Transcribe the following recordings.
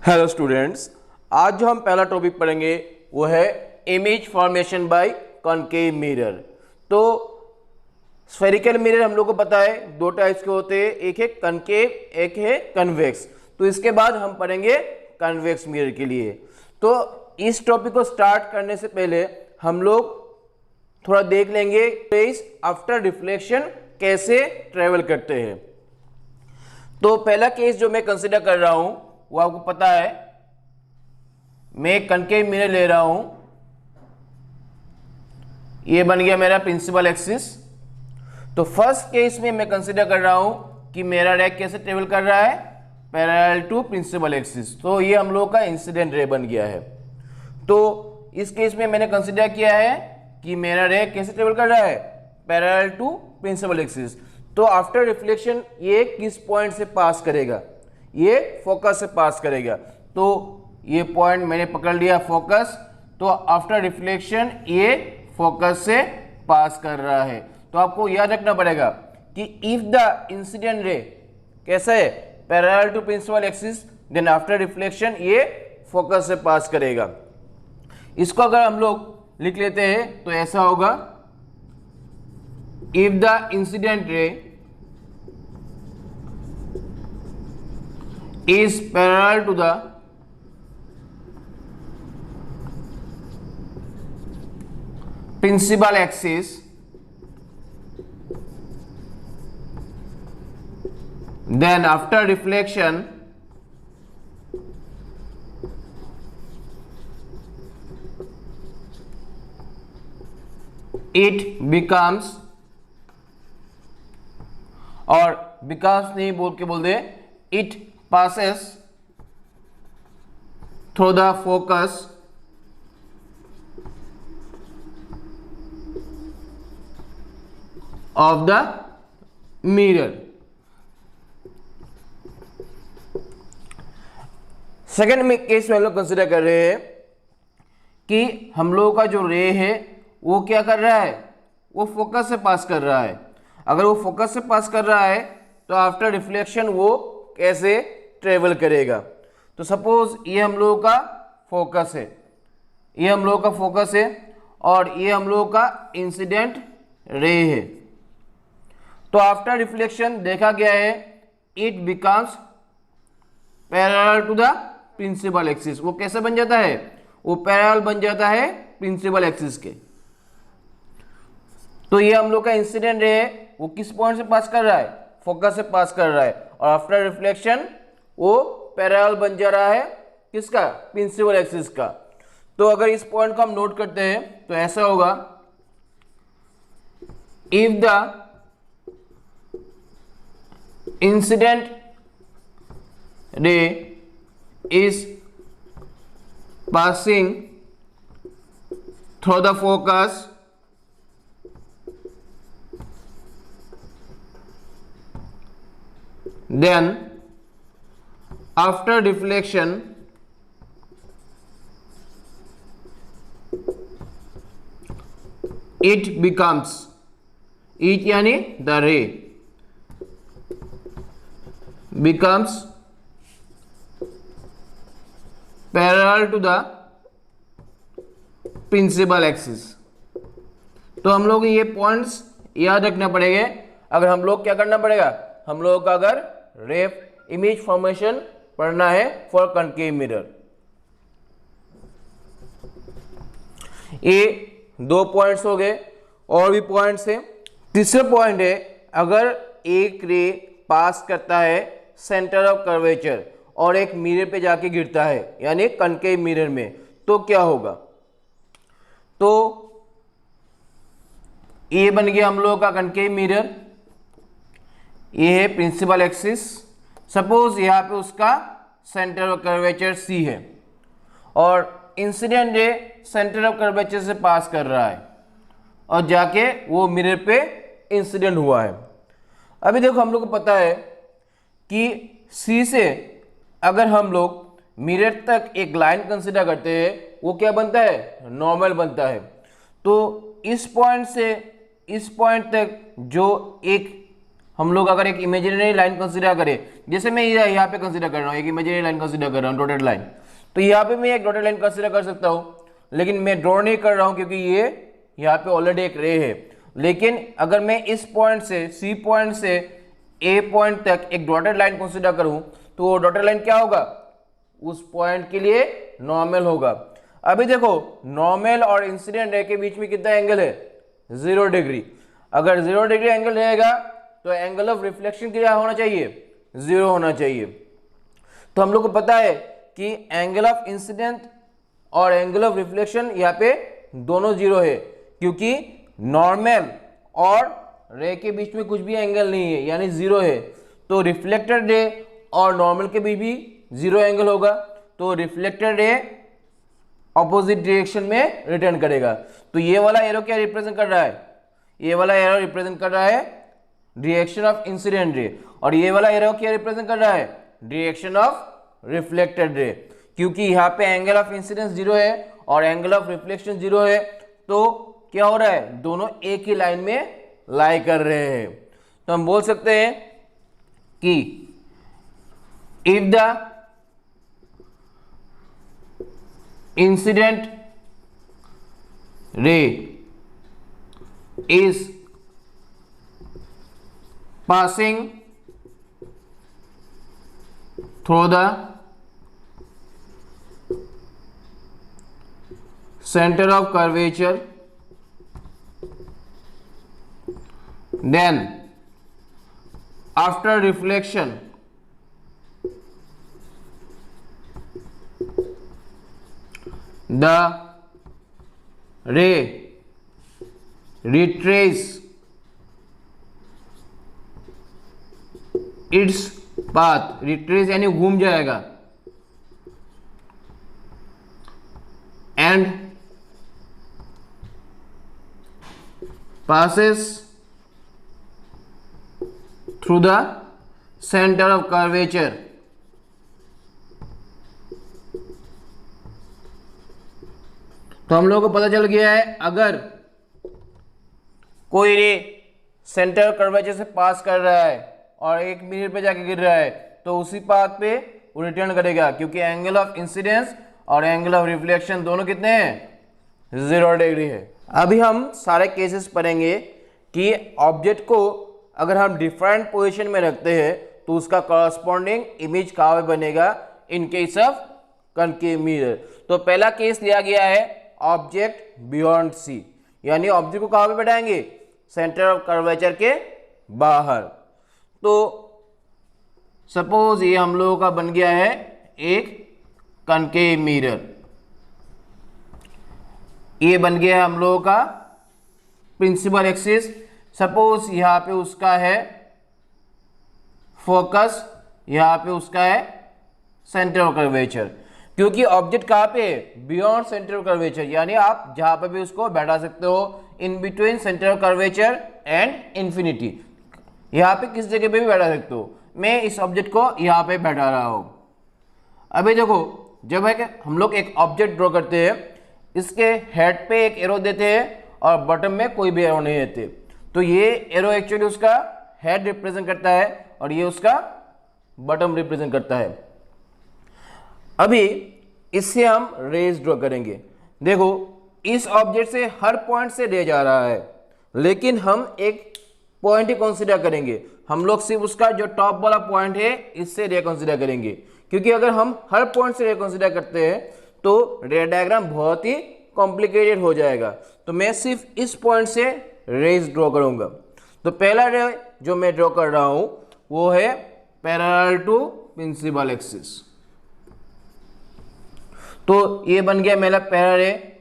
Hello students, आज जो हम पहला टॉपिक पढ़ेंगे वो है image formation by concave mirror. तो स्फेरिकल मिरर हम लोग को पता है दो टाइप्स के होते हैं, एक है कॉनकेव, एक है कन्वेक्स। तो इसके बाद हम पढ़ेंगे कन्वेक्स मिरर के लिए। तो इस टॉपिक को स्टार्ट करने से पहले हम लोग थोड़ा देख लेंगे रेज आफ्टर रिफ्लेक्शन कैसे ट्रेवल करते हैं। तो पहला केस जो मैं कंसिडर कर रहा हूं वो आपको पता है, मैं कॉनकेव मिरर ले रहा हूं, ये बन गया मेरा प्रिंसिपल एक्सिस। तो फर्स्ट केस में मैं कंसिडर कर रहा हूं कि मेरा रे कैसे ट्रेवल कर रहा है, पैरेलल टू प्रिंसिपल एक्सिस। तो ये हम लोग का इंसिडेंट रे बन गया है। तो इस केस में मैंने कंसिडर किया है कि मेरा रे कैसे ट्रेवल कर रहा है, पैरेलल टू प्रिंसिपल एक्सिस। तो आफ्टर रिफ्लेक्शन ये किस पॉइंट से पास करेगा, ये फोकस से पास करेगा। तो ये पॉइंट मैंने पकड़ लिया फोकस, तो आफ्टर रिफ्लेक्शन ये फोकस से पास कर रहा है। तो आपको याद रखना पड़ेगा कि इफ द इंसिडेंट रे कैसा है, parallel to principal axis, then after reflection ये फोकस से पास करेगा। इसको अगर हम लोग लिख लेते हैं तो ऐसा होगा, इफ द इंसिडेंट रे is parallel to the principal axis, then after reflection it becomes, और becomes नहीं बोल के बोल दे, it passes through the focus of the mirror। Second में केस में हम लोग कंसिडर कर रहे हैं कि हम लोगों का जो रे है वो क्या कर रहा है, वो फोकस से पास कर रहा है। अगर वो फोकस से पास कर रहा है तो आफ्टर रिफ्लेक्शन वो कैसे ट्रेवल करेगा। तो सपोज ये हम लोगों का फोकस है, ये हम लोगों का फोकस है और ये हम लोगों का इंसिडेंट रे है। तो आफ्टर रिफ्लेक्शन देखा गया है it becomes parallel to the principal axis. वो कैसे बन जाता है, वो पैरेलल बन जाता है प्रिंसिपल एक्सिस के। तो ये हम लोग का इंसिडेंट रे है, वो किस पॉइंट से पास कर रहा है, फोकस से पास कर रहा है, और आफ्टर रिफ्लेक्शन वो पैरेलल बन जा रहा है किसका, प्रिंसिपल एक्सिस का। तो अगर इस पॉइंट को हम नोट करते हैं तो ऐसा होगा, if the incident ray is passing through the focus then after deflection it becomes, it यानी the ray becomes parallel to the principal axis। तो हम लोग ये पॉइंट्स याद रखना पड़ेगा। अगर हम लोग क्या करना पड़ेगा, हम लोगों का अगर रेफ इमेज फॉर्मेशन पढ़ना है फॉर कॉनकेव मिरर। ये दो पॉइंट्स हो गए, और भी पॉइंट्स हैं। तीसरा पॉइंट है, अगर एक रे पास करता है सेंटर ऑफ कर्वेचर और एक मिरर पे जाके गिरता है, यानी कॉनकेव मिरर में, तो क्या होगा। तो ये बन गया हम लोगों का कॉनकेव मिरर, ये है प्रिंसिपल एक्सिस। सपोज यहाँ पे उसका सेंटर ऑफ कर्वेचर सी है और incident ray centre of curvature से पास कर रहा है और जाके वो मिरर पे इंसिडेंट हुआ है। अभी देखो हम लोग को पता है कि सी से अगर हम लोग मिरर तक एक लाइन कंसिडर करते हैं, वो क्या बनता है, नॉर्मल बनता है। तो इस पॉइंट से इस पॉइंट तक जो एक हम लोग अगर एक इमेजिनरी लाइन कंसीडर करें, जैसे मैं यहाँ पे कंसीडर कर रहा हूँ, एक इमेजिनरी लाइन कंसीडर कर रहा हूँ, डॉटेड लाइन, तो यहाँ पे मैं एक डॉटेड लाइन कंसीडर कर सकता हूँ, लेकिन मैं ड्रॉ नहीं कर रहा हूँ क्योंकि ये यहाँ पे ऑलरेडी एक रे है। लेकिन अगर मैं इस पॉइंट से, सी पॉइंट से ए पॉइंट तक एक डॉटेड लाइन कंसीडर करूँ, तो वो डॉटेड लाइन क्या होगा, उस पॉइंट के लिए नॉर्मल होगा। अभी देखो नॉर्मल और इंसिडेंट रे के बीच में कितना एंगल है, 0 डिग्री। अगर 0 डिग्री एंगल रहेगा तो एंगल ऑफ रिफ्लेक्शन क्या होना चाहिए, 0 होना चाहिए। तो हम लोग को पता है कि एंगल ऑफ इंसिडेंट और एंगल ऑफ रिफ्लेक्शन यहाँ पे दोनों 0 है, क्योंकि नॉर्मल और रे के बीच में कुछ भी एंगल नहीं है, यानी 0 है। तो रिफ्लेक्टेड रे और नॉर्मल के बीच भी 0 एंगल होगा, तो रिफ्लेक्टेड रे ऑपोजिट डायरेक्शन में रिटर्न करेगा। तो ये वाला एरो क्या रिप्रेजेंट कर रहा है, ये वाला एरो रिप्रेजेंट कर रहा है डायरेक्शन ऑफ इंसिडेंट रे, और ये वाला एरो क्या रिप्रेजेंट कर रहा है, डायरेक्शन ऑफ रिफ्लेक्टेड रे। क्योंकि यहाँ पे एंगल ऑफ इंसिडेंस 0 है और एंगल ऑफ रिफ्लेक्शन 0 है, तो क्या हो रहा है, दोनों एक ही लाइन में लाई कर रहे हैं। तो हम बोल सकते हैं कि इफ द इंसिडेंट रे is passing through the center of curvature, then after reflection the ray retrace its path, retrace यानी घूम जाएगा, and passes through the center of curvature। तो हम लोगों को पता चल गया है अगर कोई रे सेंटर कर्वेचर से पास कर रहा है और एक मिरर पे जाके गिर रहा है, तो उसी पाथ पे वो रिटर्न करेगा, क्योंकि एंगल ऑफ इंसिडेंस और एंगल ऑफ रिफ्लेक्शन दोनों कितने हैं, 0 डिग्री है। अभी हम सारे केसेस पढ़ेंगे कि ऑब्जेक्ट को अगर हम डिफरेंट पोजीशन में रखते हैं तो उसका कॉरस्पॉन्डिंग इमेज कहाँ पे बनेगा, in case of concave mirror. तो पहला केस लिया गया है ऑब्जेक्ट बियॉन्ड सी, यानी ऑब्जेक्ट को कहाँ पे बैठाएंगे, सेंटर ऑफ कर्वेचर के बाहर। तो सपोज ये हम लोगों का बन गया है एक कनकेव मिरर, ये बन गया है हम लोगों का प्रिंसिपल एक्सिस। सपोज यहाँ पे उसका है फोकस, यहाँ पे उसका है सेंटर ऑफ कर्वेचर। क्योंकि ऑब्जेक्ट कहाँ पे है, बियॉन्ड सेंटर ऑफ कर्वेचर, यानी आप जहां पे भी उसको बैठा सकते हो, in between centre of curvature and infinity, यहाँ पे किस जगह पे भी बैठा सकते हो। मैं इस ऑब्जेक्ट को यहाँ पे बैठा रहा हूँ। अभी देखो जब है कि हम लोग एक ऑब्जेक्ट ड्रॉ करते हैं, इसके हेड पे एक एरो देते हैं और बॉटम में कोई भी एरो नहीं देते, तो ये एरो एक्चुअली उसका हेड रिप्रेजेंट करता है और ये उसका बॉटम रिप्रेजेंट करता है। अभी इससे हम रेज ड्रॉ करेंगे। देखो इस ऑब्जेक्ट से हर पॉइंट से रे जा रहा है, लेकिन हम एक पॉइंट ही कंसीडर करेंगे। हम लोग सिर्फ उसका जो टॉप वाला पॉइंट है इससे रे कंसीडर करेंगे, क्योंकि अगर हम हर पॉइंट से रे कंसीडर करते हैं तो रे डायग्राम बहुत ही कॉम्प्लिकेटेड हो जाएगा। तो मैं सिर्फ इस पॉइंट से रेज ड्रॉ करूंगा। तो पहला रे जो मैं ड्रॉ कर रहा हूं वो है पैरेलल टू प्रिंसिपल एक्सिस। तो ये बन गया मेरा पैरेलल रे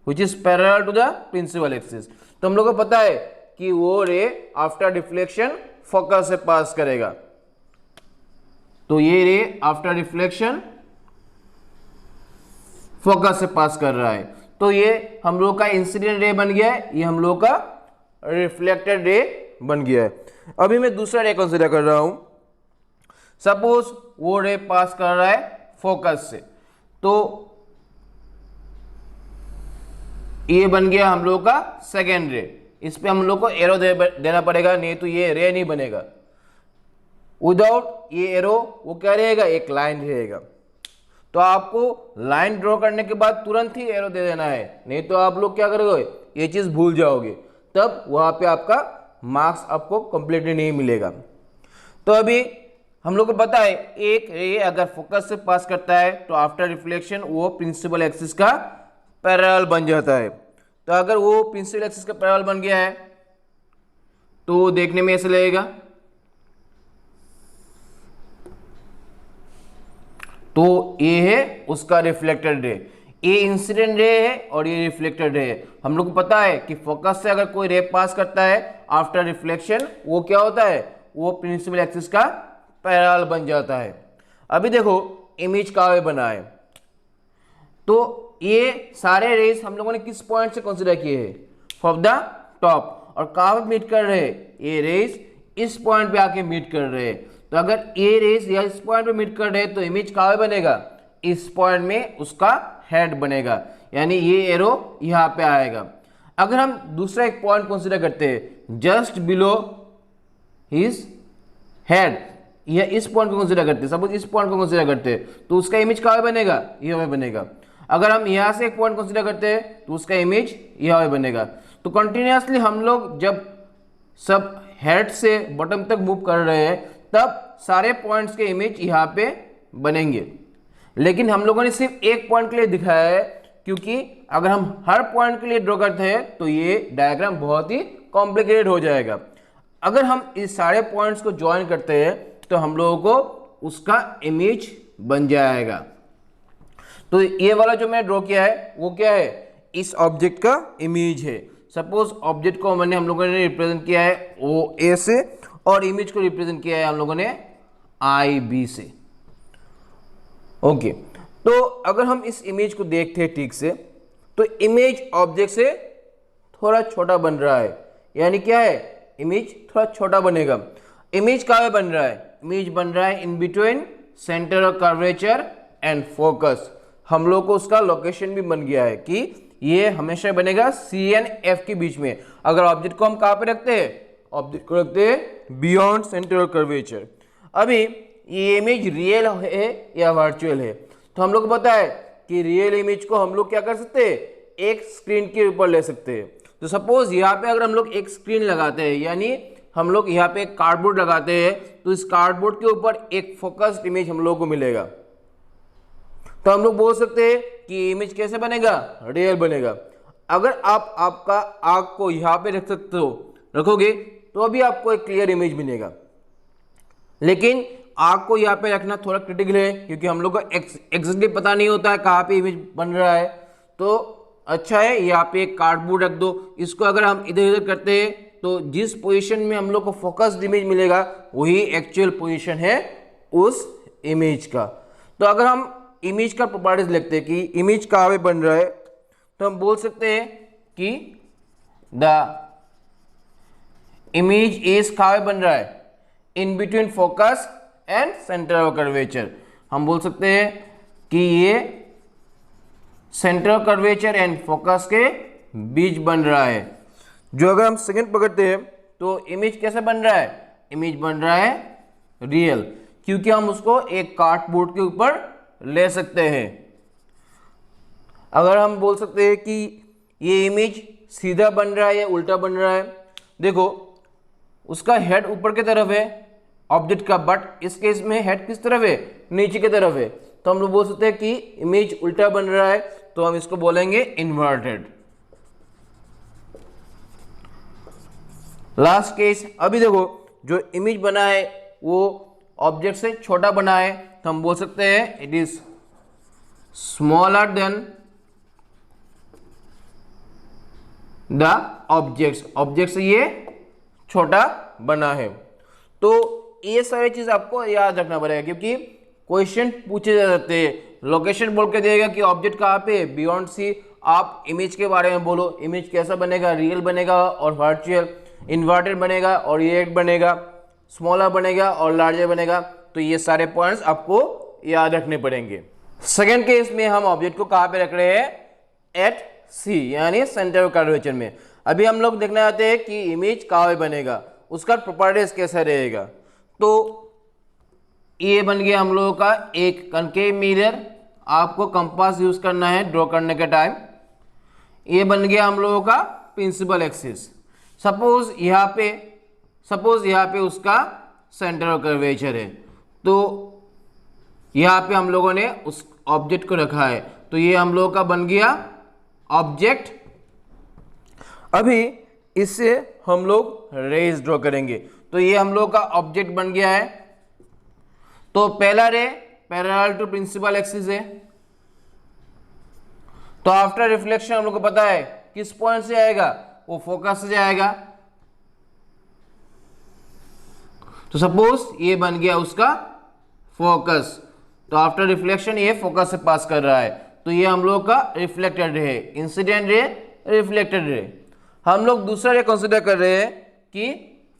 which is parallel to the principal axis। तो हम लोग को पता है कि वो रे आफ्टर डिफ्लेक्शन फोकस से पास करेगा, तो ये रे आफ्टर डिफ्लेक्शन फोकस से पास कर रहा है। तो ये हम लोग का इंसिडेंट रे बन गया है, ये हम लोग का रिफ्लेक्टेड रे बन गया है। अभी मैं दूसरा रे कंसीडर कर रहा हूं। सपोज वो रे पास कर रहा है फोकस से, तो ये बन गया हम लोग का सेकेंड रे। इस पे हम लोग को एरो देना पड़ेगा, नहीं तो ये रे नहीं बनेगा। विदाउट ये एरो वो क्या रहेगा, एक लाइन रहेगा। तो आपको लाइन ड्रॉ करने के बाद तुरंत ही एरो दे देना है, नहीं तो आप लोग क्या करोगे, ये चीज़ भूल जाओगे, तब वहाँ पे आपका मार्क्स आपको कंप्लीटली नहीं मिलेगा। तो अभी हम लोग को पता है एक रे अगर फोकस से पास करता है तो आफ्टर रिफ्लेक्शन वो प्रिंसिपल एक्सिस का पैरेलल बन जाता है। तो अगर वो प्रिंसिपल एक्सिस का पैरेलल बन गया है तो देखने में ऐसे लगेगा। तो ये है उसका रिफ्लेक्टेड रे, ये इंसिडेंट रे है और ये रिफ्लेक्टेड रे है। हम लोग को पता है कि फोकस से अगर कोई रे पास करता है आफ्टर रिफ्लेक्शन वो क्या होता है, वो प्रिंसिपल एक्सिस का पैरेलल बन जाता है। अभी देखो इमेज कावे बना है, तो ये सारे रेस हम लोगों ने किस पॉइंट से कंसीडर किए हैं, फ्रॉम द टॉप, और कहाँ पे मीट कर रहे हैं, ये रेस इस पॉइंट पे आके मीट कर रहे हैं। तो अगर ये रेस या इस पॉइंट पे मीट कर रहे हैं तो इमेज कहाँ पे बनेगा, इस पॉइंट में उसका हेड बनेगा, यानी ये एरो यहाँ पे आएगा। अगर हम दूसरा एक पॉइंट कंसीडर करते हैं जस्ट बिलो हिज हेड, या इस पॉइंट को कंसीडर करते हैं, सपोज इस पॉइंट को कंसीडर करते हैं, तो उसका इमेज कहाँ पे बनेगा, यहाँ पे बनेगा। अगर हम यहाँ से एक पॉइंट कंसीडर करते हैं तो उसका इमेज यहाँ पे बनेगा। तो कंटिन्यूसली हम लोग जब सब हेड से बॉटम तक मूव कर रहे हैं तब सारे पॉइंट्स के इमेज यहाँ पे बनेंगे। लेकिन हम लोगों ने सिर्फ एक पॉइंट के लिए दिखाया है, क्योंकि अगर हम हर पॉइंट के लिए ड्रॉ करते हैं तो ये डायग्राम बहुत ही कॉम्प्लिकेटेड हो जाएगा। अगर हम इस सारे पॉइंट्स को ज्वाइन करते हैं तो हम लोगों को उसका इमेज बन जाएगा। तो ये वाला जो मैंने ड्रॉ किया है वो क्या है, इस ऑब्जेक्ट का इमेज है। सपोज ऑब्जेक्ट को हम लोगों ने रिप्रेजेंट किया है ओ ए से, और इमेज को रिप्रेजेंट किया है हम लोगों ने आई बी से। ओके, तो अगर हम इस इमेज को देखते हैं ठीक से, तो इमेज ऑब्जेक्ट से थोड़ा छोटा बन रहा है, यानी क्या है, इमेज थोड़ा छोटा बनेगा। इमेज कहाँ बन रहा है, इमेज बन रहा है in between centre of curvature and focus. हम लोग को उसका लोकेशन भी बन गया है कि ये हमेशा बनेगा सी एंड एफ के बीच में। अगर ऑब्जेक्ट को हम कहाँ पे रखते हैं, ऑब्जेक्ट को रखते हैं बियॉन्ड सेंटर ऑफ कर्वेचर। अभी ये इमेज रियल है या वर्चुअल है, तो हम लोग को पता है कि रियल इमेज को हम लोग क्या कर सकते हैं, एक स्क्रीन के ऊपर ले सकते हैं। तो सपोज यहाँ पे अगर हम लोग एक स्क्रीन लगाते हैं, यानी हम लोग यहाँ पे एक कार्डबोर्ड लगाते हैं, तो इस कार्डबोर्ड के ऊपर एक फोकस्ड इमेज हम लोग को मिलेगा। तो हम लोग बोल सकते हैं कि इमेज कैसे बनेगा, रियल बनेगा। अगर आप आपका आँख को यहाँ पे रख सकते हो, रखोगे तो अभी आपको एक क्लियर इमेज मिलेगा। लेकिन आँख को यहाँ पे रखना थोड़ा क्रिटिकल है, क्योंकि हम लोग को एग्जैक्टली पता नहीं होता है कहाँ पे इमेज बन रहा है। तो अच्छा है यहाँ पे एक कार्डबोर्ड रख दो, इसको अगर हम इधर उधर करते हैं तो जिस पोजीशन में हम लोग को फोकस्ड इमेज मिलेगा वही एक्चुअल पोजीशन है उस इमेज का। तो अगर हम इमेज का प्रॉपर्टीज लिखते हैं कि इमेज कहाँ पे बन रहा है, तो हम बोल सकते हैं कि द इमेज इज कहाँ पे बन रहा है, in between focus and centre of curvature. हम बोल सकते हैं कि ये centre of curvature and focus के बीच बन रहा है। जो अगर हम सेकंड पकड़ते हैं तो इमेज कैसे बन रहा है, इमेज बन रहा है रियल, क्योंकि हम उसको एक कार्डबोर्ड के ऊपर ले सकते हैं। अगर हम बोल सकते हैं कि ये इमेज सीधा बन रहा है या उल्टा बन रहा है, देखो उसका हेड ऊपर की तरफ है ऑब्जेक्ट का, बट इस केस में हेड किस तरफ है, नीचे की तरफ है। तो हम लोग बोल सकते हैं कि इमेज उल्टा बन रहा है, तो हम इसको बोलेंगे इन्वर्टेड। लास्ट केस, अभी देखो जो इमेज बना है वो ऑब्जेक्ट से छोटा बना है, तो हम बोल सकते हैं it is smaller than the object से ये छोटा बना है। तो ये सारी चीज आपको याद रखना पड़ेगा, क्योंकि क्वेश्चन पूछे जा सकते हैं। लोकेशन बोल के देगा कि ऑब्जेक्ट कहाँ पे, बियॉन्ड सी। आप इमेज के बारे में बोलो, इमेज कैसा बनेगा, रियल बनेगा और वर्चुअल, इन्वर्टेड बनेगा और ये बनेगा, स्मॉलर बनेगा और लार्जर बनेगा। तो ये सारे पॉइंट्स आपको याद रखने पड़ेंगे। सेकेंड केस में हम ऑब्जेक्ट को कहाँ पे रख रहे हैं, एट सी, यानी सेंटर ऑफ कर्वेचर में। अभी हम लोग देखना चाहते हैं कि इमेज कहाँ पे बनेगा, उसका प्रॉपर्टीज कैसा रहेगा। तो ये बन गया हम लोगों का एक कनकेव मिरर, आपको कंपास यूज करना है ड्रॉ करने के टाइम। ये बन गया हम लोगों का प्रिंसिपल एक्सिस। सपोज यहाँ पे उसका सेंटर ऑफ कर्वेचर है, तो यहाँ पे हम लोगों ने उस ऑब्जेक्ट को रखा है, तो ये हम लोगों का बन गया ऑब्जेक्ट। अभी इससे हम लोग रेज ड्रॉ करेंगे, तो ये हम लोग का ऑब्जेक्ट बन गया है। तो पहला ray parallel to principal axis है, तो आफ्टर रिफ्लेक्शन हम लोग को पता है किस पॉइंट से आएगा, वो फोकस से जाएगा। तो सपोज ये बन गया उसका फोकस, तो आफ्टर रिफ्लेक्शन ये फोकस से पास कर रहा है, तो ये हम लोग का रिफ्लेक्टेड रे है, इंसिडेंट रे, रिफ्लेक्टेड रे। हम लोग दूसरा रे कंसिडर कर रहे हैं कि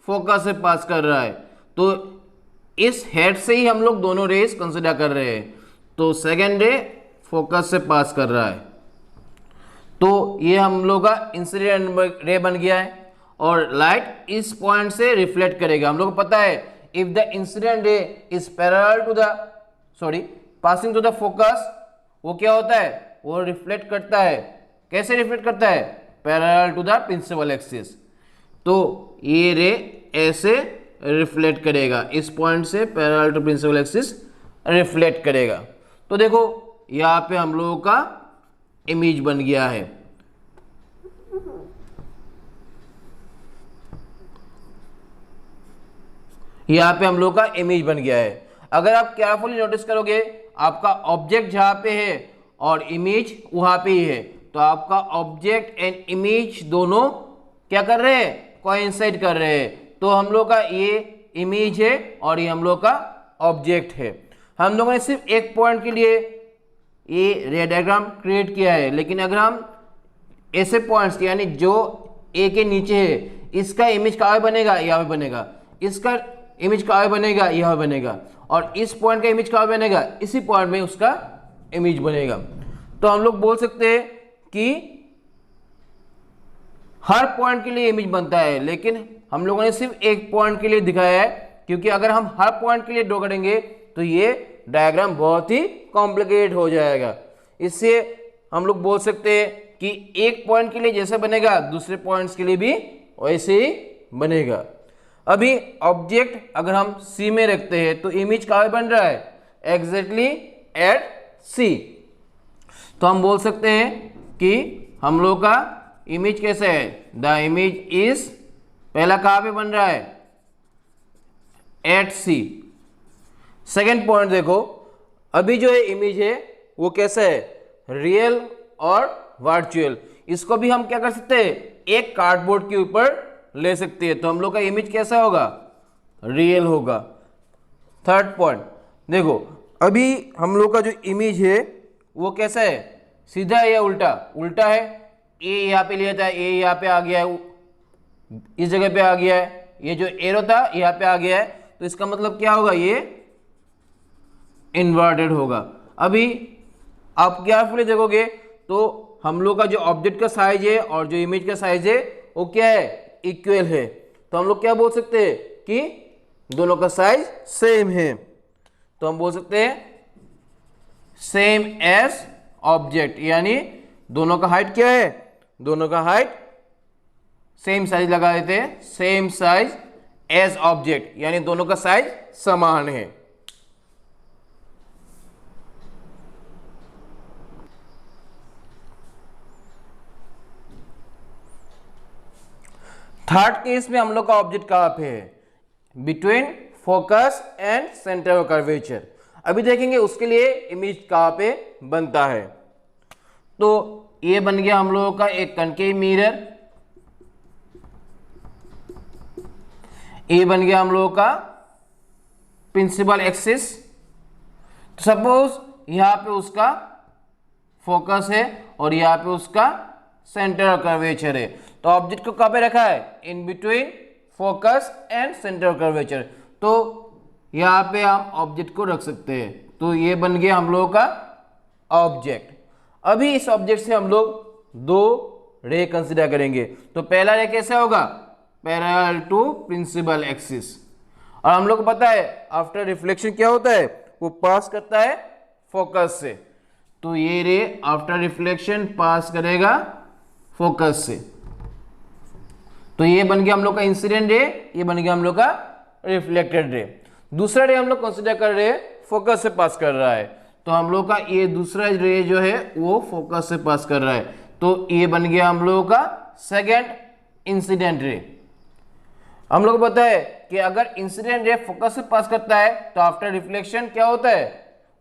फोकस से पास कर रहा है, तो इस हेड से ही हम लोग दोनों रेस कंसिडर कर रहे हैं। तो सेकेंड रे फोकस से पास कर रहा है, तो ये हम लोग का इंसिडेंट रे बन गया है, और लाइट इस पॉइंट से रिफ्लेक्ट करेगा। हम लोग को पता है if the incident ray is parallel to the passing to the focus, वो क्या होता है, वो रिफ्लेक्ट करता है। कैसे रिफ्लेक्ट करता है, parallel to the principal axis. तो ये रे ऐसे रिफ्लेक्ट करेगा, इस पॉइंट से parallel to principal axis reflect करेगा। तो देखो यहाँ पे हम लोगों का इमेज बन गया है। यहाँ पे हम लोग का इमेज बन गया है। अगर आप केयरफुली नोटिस करोगे, आपका ऑब्जेक्ट जहाँ पे है और इमेज वहाँ पे ही है, तो आपका ऑब्जेक्ट एंड इमेज दोनों क्या कर रहे हैं, कोइंसाइड कर रहे हैं। तो हम लोग का ये इमेज है और ये हम लोग का ऑब्जेक्ट है। हम लोगों ने सिर्फ एक पॉइंट के लिए ये रे डायग्राम क्रिएट किया है, लेकिन अगर हम ऐसे पॉइंट्स यानी जो ए के नीचे है, इसका इमेज कहाँ बनेगा, यहाँ पे बनेगा, इसका इमेज कहाँ बनेगा, यहाँ बनेगा, और इस पॉइंट का इमेज कहाँ बनेगा, इसी पॉइंट में उसका इमेज बनेगा। तो हम लोग बोल सकते हैं कि हर पॉइंट के लिए इमेज बनता है, लेकिन हम लोगों ने सिर्फ एक पॉइंट के लिए दिखाया है, क्योंकि अगर हम हर पॉइंट के लिए ड्रॉ करेंगे तो ये डायग्राम बहुत ही कॉम्प्लिकेटेड हो जाएगा। इससे हम लोग बोल सकते हैं कि एक पॉइंट के लिए जैसे बनेगा, दूसरे पॉइंट्स के लिए भी वैसे ही बनेगा। अभी ऑब्जेक्ट अगर हम सी में रखते हैं, तो इमेज कहाँ बन रहा है, एग्जैक्टली एट सी। तो हम बोल सकते हैं कि हम लोग का इमेज कैसे है, द इमेज इज पहला कहाँ पे बन रहा है, एट सी। सेकेंड पॉइंट देखो, अभी जो है इमेज है वो कैसा है, रियल और वर्चुअल। इसको भी हम क्या कर सकते हैं, एक कार्डबोर्ड के ऊपर ले सकते हैं, तो हम लोग का इमेज कैसा होगा, रियल होगा। थर्ड पॉइंट देखो, अभी हम लोग का जो इमेज है वो कैसा है, सीधा है या उल्टा, उल्टा है। ए यहाँ पे लिया था, ए यहाँ पे आ गया है, इस जगह पे आ गया है, ये जो एरो था यहाँ पे आ गया है, तो इसका मतलब क्या होगा, ये इन्वर्टेड होगा। अभी आप केयरफुली देखोगे तो हम लोग का जो ऑब्जेक्ट का साइज है और जो इमेज का साइज है वो क्या है, इक्वल है। तो हम लोग क्या बोल सकते हैं कि दोनों का साइज सेम है। तो हम बोल सकते हैं सेम एज ऑब्जेक्ट, यानी दोनों का हाइट क्या है, दोनों का हाइट सेम साइज लगा देते हैं, सेम साइज एज ऑब्जेक्ट, यानी दोनों का साइज समान है। थर्ड केस में हम लोग का ऑब्जेक्ट कहां पे है, between focus and centre of curvature. अभी देखेंगे उसके लिए इमेज कहां पे बनता है। तो ये बन गया हम लोगों का एक कनकेव मिरर, ये बन गया हम लोगों का प्रिंसिपल एक्सिस। तो सपोज यहां पे उसका फोकस है और यहां पे उसका सेंटर ऑफ कर्वेचर है, तो ऑब्जेक्ट को कहां पे रखा है, in between focus and centre of curvature. तो यहां पे हम ऑब्जेक्ट को रख सकते हैं। तो ये बन गया हम लोगों का ऑब्जेक्ट। अभी इस ऑब्जेक्ट से हम लोग दो रे कंसिडर करेंगे। तो पहला रे कैसे होगा, पैरेलल टू प्रिंसिपल एक्सिस। और हम लोग को पता है आफ्टर रिफ्लेक्शन क्या होता है, वो पास करता है फोकस से। तो ये रे आफ्टर रिफ्लेक्शन पास करेगा फोकस से। तो ये बन गया हम लोग का इंसिडेंट रे, ये बन गया हम लोग का रिफ्लेक्टेड रे। दूसरा रे हम लोग कंसिडर कर रहे हैं फोकस से पास कर रहा है, तो हम लोग का ये दूसरा रे जो है वो फोकस से पास कर रहा है। तो ये बन गया हम लोगों का सेकेंड इंसिडेंट रे। हम लोग को पता है कि अगर इंसिडेंट रे फोकस से पास करता है तो आफ्टर रिफ्लेक्शन क्या होता है,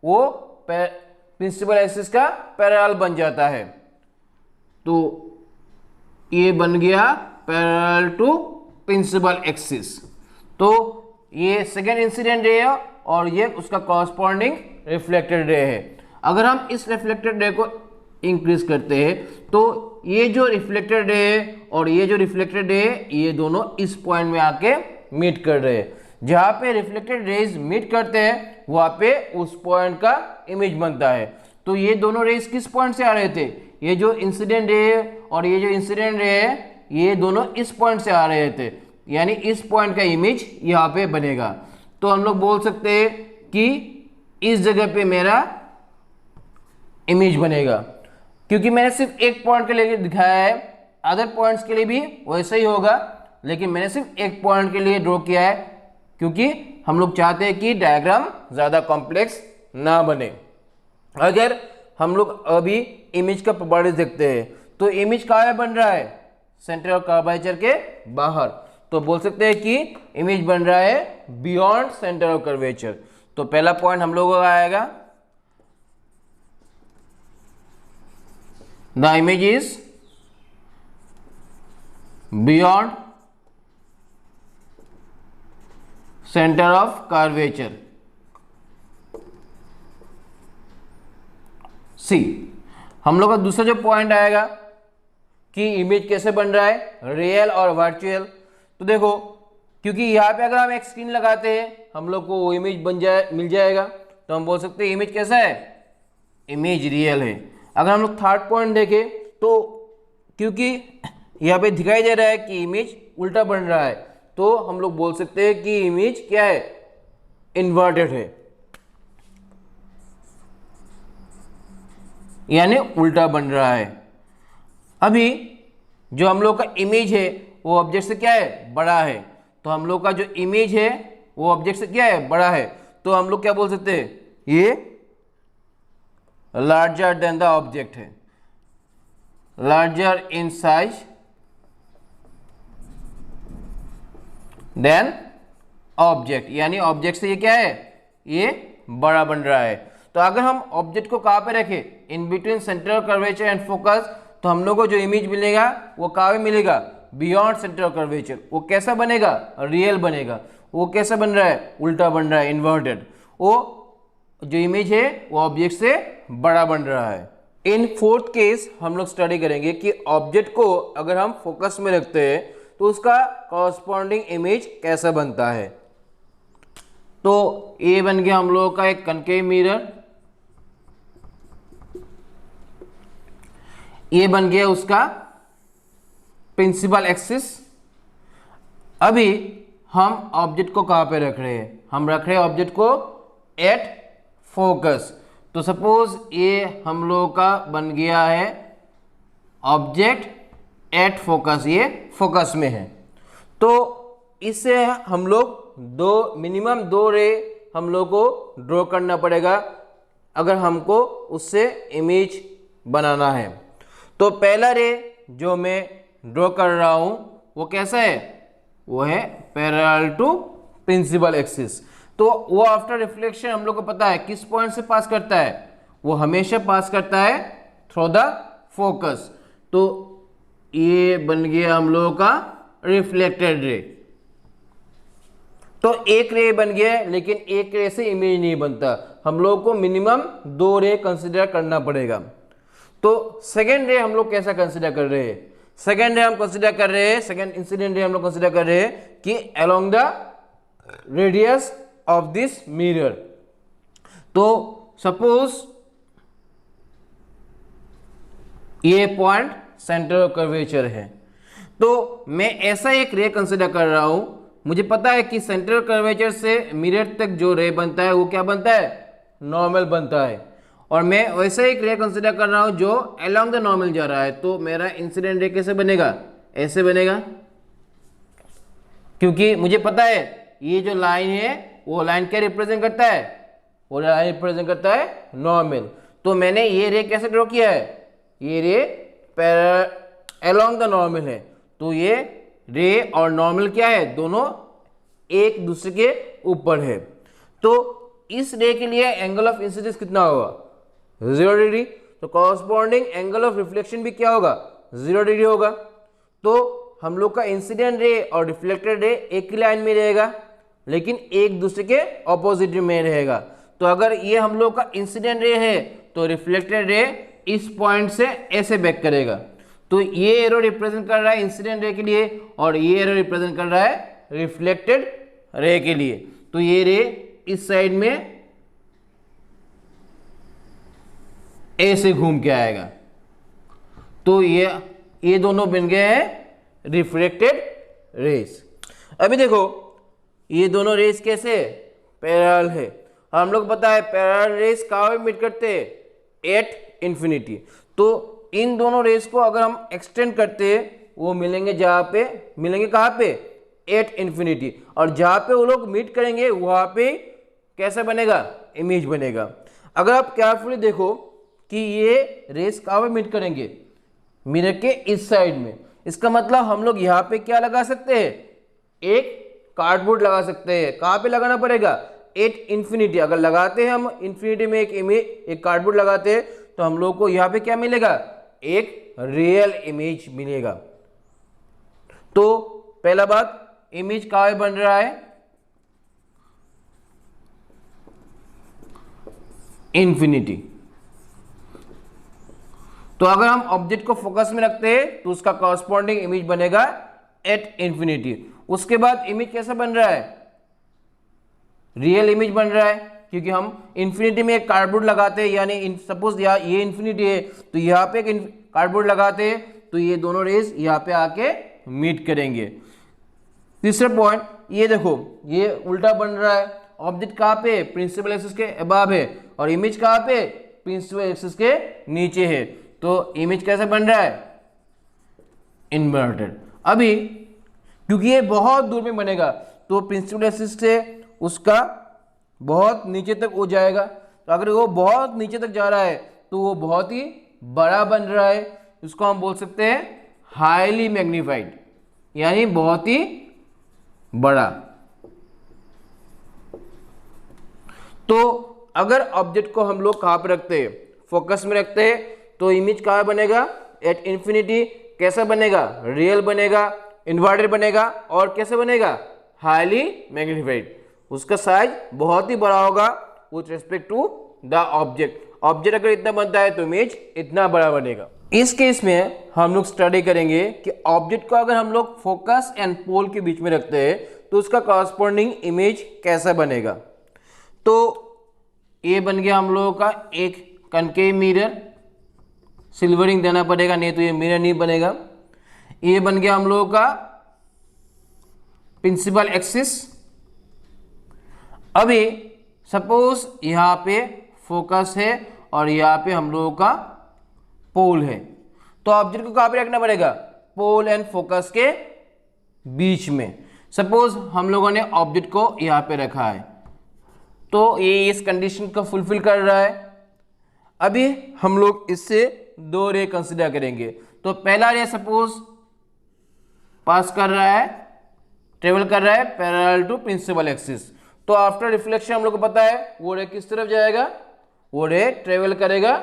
वो प्रिंसिपल एक्सिस का पैरेलल बन जाता है। तो ये बन गया पैरेलल टू प्रिंसिपल एक्सिस। तो ये सेकेंड इंसिडेंट रे है और ये उसका कॉरस्पॉन्डिंग रिफ्लेक्टेड रे है। अगर हम इस रिफ्लेक्टेड रे को इंक्रीज करते हैं तो ये जो रिफ्लेक्टेड रे है और ये जो रिफ्लेक्टेड रे है ये दोनों इस पॉइंट में आके मीट कर रहे हैं। जहाँ पे रिफ्लेक्टेड रेज मीट करते हैं वहाँ पे उस पॉइंट का इमेज बनता है। तो ये दोनों रेज किस पॉइंट से आ रहे थे, ये जो इंसिडेंट रे है और ये जो इंसिडेंट रे है ये दोनों इस पॉइंट से आ रहे थे, यानी इस पॉइंट का इमेज यहाँ पे बनेगा। तो हम लोग बोल सकते हैं कि इस जगह पे मेरा इमेज बनेगा, क्योंकि मैंने सिर्फ एक पॉइंट के लिए दिखाया है, अदर पॉइंट्स के लिए भी वैसा ही होगा, लेकिन मैंने सिर्फ एक पॉइंट के लिए ड्रॉ किया है क्योंकि हम लोग चाहते हैं कि डायग्राम ज़्यादा कॉम्प्लेक्स ना बने। अगर हम लोग अभी इमेज का प्रॉपर्टीज देखते हैं तो इमेज कहाँ बन रहा है, सेंटर ऑफ कर्वेचर के बाहर। तो बोल सकते हैं कि इमेज बन रहा है बियॉन्ड सेंटर ऑफ कर्वेचर। तो पहला पॉइंट हम लोगों का आएगा, the image is beyond centre of curvature. सी हम लोग का दूसरा जो पॉइंट आएगा कि इमेज कैसे बन रहा है, रियल और वर्चुअल। तो देखो, क्योंकि यहाँ पे अगर हम एक स्क्रीन लगाते हैं हम लोग को वो इमेज मिल जाएगा, तो हम बोल सकते हैं इमेज कैसा है, इमेज रियल है। अगर हम लोग थर्ड पॉइंट देखें तो क्योंकि यहाँ पे दिखाई दे रहा है कि इमेज उल्टा बन रहा है, तो हम लोग बोल सकते हैं कि इमेज क्या है, इन्वर्टेड है, यानी उल्टा बन रहा है। अभी जो हम लोग का इमेज है वो ऑब्जेक्ट से क्या है, बड़ा है। तो हम लोग का जो इमेज है वो ऑब्जेक्ट से क्या है, बड़ा है। तो हम लोग क्या बोल सकते हैं, ये लार्जर देन द ऑब्जेक्ट है, larger in size than object, यानी ऑब्जेक्ट से ये क्या है, ये बड़ा बन रहा है। तो अगर हम ऑब्जेक्ट को कहाँ पे रखें, in between centre of curvature and focus, तो हम लोग को जो इमेज मिलेगा वो कहाँ पे मिलेगा, बियॉन्ड सेंटर ऑफ कर्वेचर। वो कैसा बनेगा, रियल बनेगा। वो कैसा बन रहा है, उल्टा बन रहा है, इन्वर्टेड। वो जो इमेज है वो ऑब्जेक्ट से बड़ा बन रहा है। इन फोर्थ केस हम लोग स्टडी करेंगे कि ऑब्जेक्ट को अगर हम फोकस में रखते हैं तो उसका कॉरस्पॉन्डिंग इमेज कैसा बनता है। तो ये बन गया हम लोगों का एक कनकेव मिरर, ये बन गया उसका प्रिंसिपल एक्सिस। अभी हम ऑब्जेक्ट को कहाँ पे रख रहे हैं, हम रख रहे हैं ऑब्जेक्ट को एट फोकस। तो सपोज ये हम लोगों का बन गया है ऑब्जेक्ट एट फोकस, ये फोकस में है। तो इससे हम लोग मिनिमम दो रे हम लोग को ड्रॉ करना पड़ेगा अगर हमको उससे इमेज बनाना है। तो पहला रे जो मैं ड्रॉ कर रहा हूं वो कैसा है, वो है पैरेलल टू प्रिंसिपल एक्सिस। तो वो आफ्टर रिफ्लेक्शन हम लोग को पता है किस पॉइंट से पास करता है, वो हमेशा पास करता है थ्रू द फोकस। तो ये बन गया हम लोगों का रिफ्लेक्टेड रे। तो एक रे बन गया, लेकिन एक रे से इमेज नहीं बनता, हम लोग को मिनिमम दो रे कंसिडर करना पड़ेगा। तो सेकेंड रे हम लोग कैसा कंसिडर कर रहे हैं, सेकेंड रे हम कंसिडर कर रहे हैं, सेकेंड इंसिडेंट रे हम लोग कंसिडर कर रहे हैं कि along the radius of this mirror. तो सपोज ये पॉइंट सेंटर ऑफ कर्वेचर है। तो मैं ऐसा एक रे कंसिडर कर रहा हूं, मुझे पता है कि सेंटर ऑफ कर्वेचर से मिरर तक जो रे बनता है वो क्या बनता है, नॉर्मल बनता है। और मैं वैसा एक रे कंसिडर कर रहा हूं जो अलोंग द नॉर्मल जा रहा है, तो मेरा इंसिडेंट रे कैसे बनेगा, ऐसे बनेगा, क्योंकि मुझे पता है ये जो लाइन है वो लाइन क्या रिप्रेजेंट करता है, वो लाइन रिप्रेजेंट करता है नॉर्मल। तो मैंने ये रे कैसे ड्रॉ किया है, ये रे अलोंग द नॉर्मल है, तो ये रे और नॉर्मल क्या है, दोनों एक दूसरे के ऊपर है। तो इस रे के लिए एंगल ऑफ इंसिडेंस कितना होगा, 0 डिग्री। तो कॉरस्पॉन्डिंग एंगल ऑफ रिफ्लेक्शन भी क्या होगा, 0 डिग्री होगा। तो हम लोग का इंसिडेंट रे और रिफ्लेक्टेड रे एक ही लाइन में रहेगा, लेकिन एक दूसरे के ऑपोजिट में रहेगा। तो अगर ये हम लोग का इंसिडेंट रे है तो रिफ्लेक्टेड रे इस पॉइंट से ऐसे बैक करेगा। तो ये एरो रिप्रेजेंट कर रहा है इंसिडेंट रे के लिए और ये एरो रिप्रेजेंट कर रहा है रिफ्लेक्टेड रे के लिए। तो ये रे इस साइड में ऐसे घूम के आएगा। तो ये दोनों बन गए हैं रिफ्लेक्टेड रेस। अभी देखो ये दोनों रेस कैसे पैरेलल है, हम लोग पता है पैरेलल रेस कहाँ पे मीट करते हैं, एट इंफिनिटी। तो इन दोनों रेस को अगर हम एक्सटेंड करते हैं वो मिलेंगे जहाँ पे, मिलेंगे कहाँ पे, एट इंफिनिटी। और जहाँ पे वो लोग मीट करेंगे वहाँ पे कैसा बनेगा, इमेज बनेगा। अगर आप केयरफुली देखो कि ये रेस कहाँ पे मीट करेंगे, मिरर के इस साइड में, इसका मतलब हम लोग यहाँ पे क्या लगा सकते हैं, एक कार्डबोर्ड लगा सकते हैं। कहाँ पे लगाना पड़ेगा, एट इंफिनिटी। अगर लगाते हैं हम इंफिनिटी में एक इमेज, एक कार्डबोर्ड लगाते हैं तो हम लोग को यहाँ पे क्या मिलेगा, एक रियल इमेज मिलेगा। तो पहला बात, इमेज कहाँ पे बन रहा है, इंफिनिटी। तो अगर हम ऑब्जेक्ट को फोकस में रखते हैं तो उसका कॉरस्पॉन्डिंग इमेज बनेगा एट इंफिनिटी। उसके बाद इमेज कैसा बन रहा है, रियल इमेज बन रहा है, क्योंकि हम इंफिनिटी में एक कार्डबोर्ड लगाते हैं, यानी सपोज ये इंफिनिटी है तो यहाँ पे एक कार्डबोर्ड लगाते हैं तो ये दोनों रेस यहाँ पे आके मीट करेंगे। तीसरा पॉइंट, ये देखो ये उल्टा बन रहा है, ऑब्जेक्ट कहाँ पे, प्रिंसिपल एक्सिस के अबव है और इमेज कहाँ पे, प्रिंसिपल एक्सिस के नीचे है। तो इमेज कैसे बन रहा है, इन्वर्टेड। अभी क्योंकि ये बहुत दूर में बनेगा तो प्रिंसिपल एक्सिस से उसका बहुत नीचे तक हो जाएगा। तो अगर वो बहुत नीचे तक जा रहा है तो वो बहुत ही बड़ा बन रहा है, इसको हम बोल सकते हैं हाईली मैग्नीफाइड, यानी बहुत ही बड़ा। तो अगर ऑब्जेक्ट को हम लोग कहाँ पे रखते हैं, फोकस में रखते हैं, तो इमेज कहाँ बनेगा, एट इंफिनिटी। कैसा बनेगा, रियल बनेगा, इन्वर्टेड बनेगा और कैसे बनेगा, हाईली मैग्नीफाइड। उसका साइज बहुत ही बड़ा होगा with respect to the object. Object अगर इतना बनता है तो इमेज इतना बड़ा बनेगा। इस केस में हम लोग स्टडी करेंगे कि ऑब्जेक्ट को अगर हम लोग फोकस एंड पोल के बीच में रखते हैं तो उसका कॉरस्पॉन्डिंग इमेज कैसा बनेगा। तो ये बन गया हम लोगों का एक कनकेव मिरर, सिल्वरिंग देना पड़ेगा नहीं तो ये मिरर नहीं बनेगा। ये बन गया हम लोगों का प्रिंसिपल एक्सिस। अभी सपोज यहाँ पे फोकस है और यहाँ पे हम लोगों का पोल है, तो ऑब्जेक्ट को कहाँ पे रखना पड़ेगा, पोल एंड फोकस के बीच में। सपोज हम लोगों ने ऑब्जेक्ट को यहाँ पे रखा है तो ये इस कंडीशन को फुलफिल कर रहा है। अभी हम लोग इससे दो रे कंसिडर करेंगे। तो पहला रे सपोज पास कर रहा है, ट्रेवल कर रहा है पैरेलल टू प्रिंसिपल एक्सिस। तो आफ्टर रिफ्लेक्शन हम लोग को पता है वो रे किस तरफ जाएगा, वो रे ट्रेवल करेगा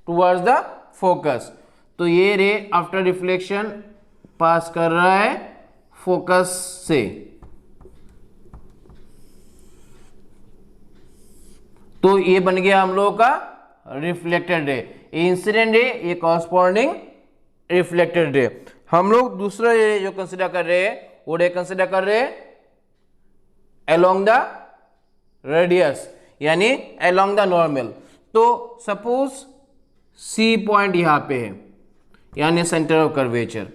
टुवर्ड्स द फोकस। तो ये रे आफ्टर रिफ्लेक्शन पास कर रहा है फोकस से, तो ये बन गया हम लोगों का रिफ्लेक्टेड रे। इंसिडेंट रे, ये कॉरस्पॉन्डिंग रिफ्लेक्टेड रे। हम लोग दूसरा रे जो कंसिडर कर रहे हैं वो रे कंसिडर कर रहे हैं अलोंग द रेडियस, यानी अलोंग द नॉर्मल। तो सपोज सी पॉइंट यहाँ पे है, यानी सेंटर ऑफ कर्वेचर।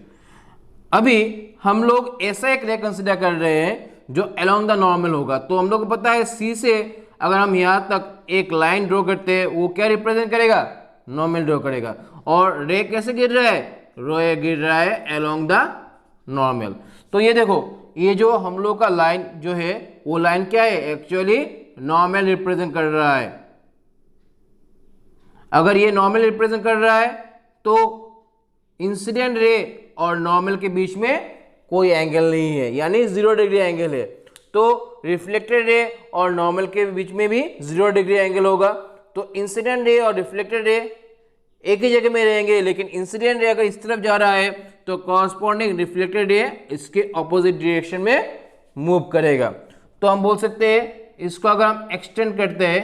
अभी हम लोग ऐसा एक रे कंसिडर कर रहे हैं जो अलोंग द नॉर्मल होगा। तो हम लोग को पता है सी से अगर हम यहाँ तक एक लाइन ड्रॉ करते हैं वो क्या रिप्रेजेंट करेगा, नॉर्मल ड्रॉ करेगा। और रे कैसे गिर रहा है, रे गिर रहा है अलोंग द नॉर्मल। तो ये देखो, ये जो हम लोग का लाइन जो है वो लाइन क्या है, एक्चुअली नॉर्मल रिप्रेजेंट कर रहा है। अगर ये नॉर्मल रिप्रेजेंट कर रहा है तो इंसिडेंट रे और नॉर्मल के बीच में कोई एंगल नहीं है, यानी 0 डिग्री एंगल है। तो रिफ्लेक्टेड रे और नॉर्मल के बीच में भी 0 डिग्री एंगल होगा। तो इंसिडेंट रे और रिफ्लेक्टेड रे एक ही जगह में रहेंगे, लेकिन इंसिडेंट रे अगर इस तरफ जा रहा है तो कॉरस्पॉन्डिंग रिफ्लेक्टेड रे इसके ऑपोजिट डायरेक्शन में मूव करेगा। तो हम बोल सकते हैं इसको अगर हम एक्सटेंड करते हैं,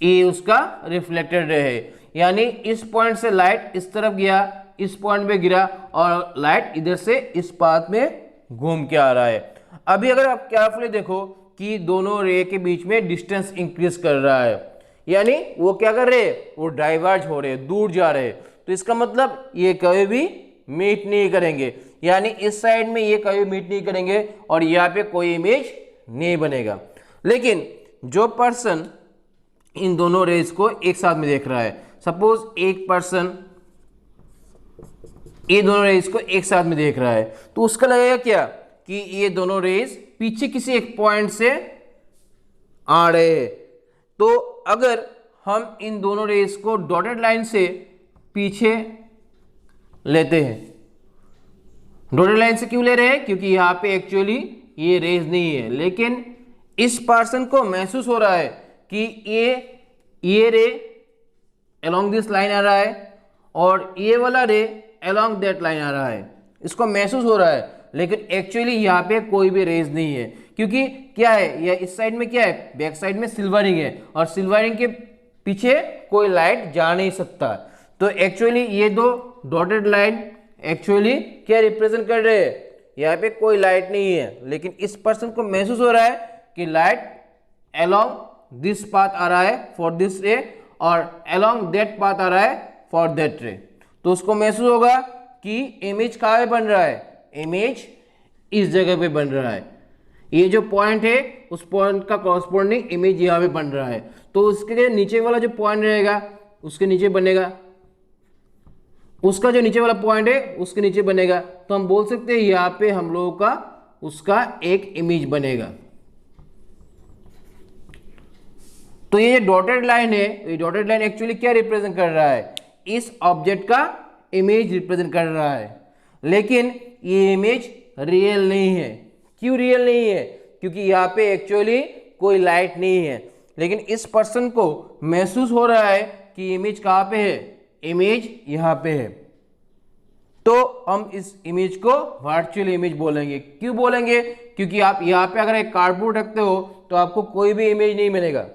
ये उसका रिफ्लेक्टेड रे है, यानी इस पॉइंट से लाइट इस तरफ गया, इस पॉइंट पे गिरा और लाइट इधर से इस पाथ में घूम के आ रहा है। अभी अगर आप केयरफुली देखो कि दोनों रे के बीच में डिस्टेंस इंक्रीज कर रहा है, यानी वो क्या कर रहे हैं, वो डाइवर्ज हो रहे हैं, दूर जा रहे हैं। तो इसका मतलब ये कभी भी मीट नहीं करेंगे, यानी इस साइड में ये कभी मीट नहीं करेंगे और यहाँ पे कोई इमेज नहीं बनेगा। लेकिन जो पर्सन इन दोनों रेज को एक साथ में देख रहा है, सपोज एक पर्सन ये दोनों रेज को एक साथ में देख रहा है, तो उसका लगेगा क्या कि ये दोनों रेज पीछे किसी एक पॉइंट से आ रहे हैं। तो अगर हम इन दोनों रेज को डॉटेड लाइन से पीछे लेते हैं, डॉटेड लाइन से क्यों ले रहे हैं, क्योंकि यहाँ पे एक्चुअली ये रेज नहीं है, लेकिन इस पर्सन को महसूस हो रहा है कि ये रे अलोंग दिस लाइन आ रहा है और ये वाला रे अलोंग दैट लाइन आ रहा है, इसको महसूस हो रहा है। लेकिन एक्चुअली यहाँ पे कोई भी रेज नहीं है, क्योंकि क्या है, या इस साइड में क्या है, बैक साइड में सिल्वरिंग है और सिल्वरिंग के पीछे कोई लाइट जा नहीं सकता। तो एक्चुअली ये दो डॉटेड लाइन एक्चुअली क्या रिप्रेजेंट कर रहे हैं, यहाँ पे कोई लाइट नहीं है, लेकिन इस पर्सन को महसूस हो रहा है कि लाइट अलोंग दिस पाथ आ रहा है फॉर दिस रे और अलोंग दैट पाथ आ रहा है फॉर दैट रे। तो उसको महसूस होगा कि इमेज कहाँ पे बन रहा है, इमेज इस जगह पे बन रहा है, ये जो पॉइंट है उस पॉइंट का कॉरस्पॉन्डिंग इमेज यहाँ पे बन रहा है। तो उसके नीचे वाला जो पॉइंट रहेगा उसके नीचे बनेगा, उसका जो नीचे वाला पॉइंट है उसके नीचे बनेगा। तो हम बोल सकते हैं यहाँ पे हम लोगों का उसका एक इमेज बनेगा। तो ये डॉटेड लाइन है, ये डॉटेड लाइन एक्चुअली क्या रिप्रेजेंट कर रहा है, इस ऑब्जेक्ट का इमेज रिप्रेजेंट कर रहा है। लेकिन ये इमेज रियल नहीं है। क्यों रियल नहीं है, क्योंकि यहाँ पे एक्चुअली कोई लाइट नहीं है, लेकिन इस पर्सन को महसूस हो रहा है कि इमेज कहाँ पे है, इमेज यहाँ पे है। तो हम इस इमेज को वर्चुअल इमेज बोलेंगे। क्यों बोलेंगे, क्योंकि आप यहाँ पे अगर एक कार्डबोर्ड रखते हो तो आपको कोई भी इमेज नहीं मिलेगा।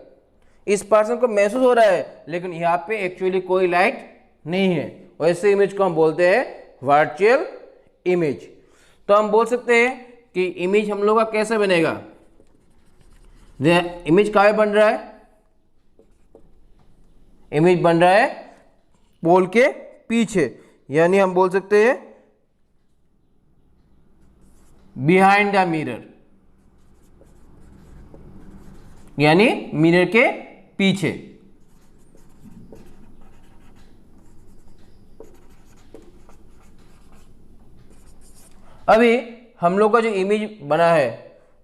इस पर्सन को महसूस हो रहा है लेकिन यहाँ पे एक्चुअली कोई लाइट नहीं है, वैसे इमेज को हम बोलते हैं वर्चुअल इमेज। तो हम बोल सकते हैं कि इमेज हम लोग का कैसे बनेगा, इमेज कहाँ बन रहा है, इमेज बन रहा है पोल के पीछे, यानी हम बोल सकते हैं बिहाइंड द मिरर, यानी मिरर के पीछे। अभी हम लोग का जो इमेज बना है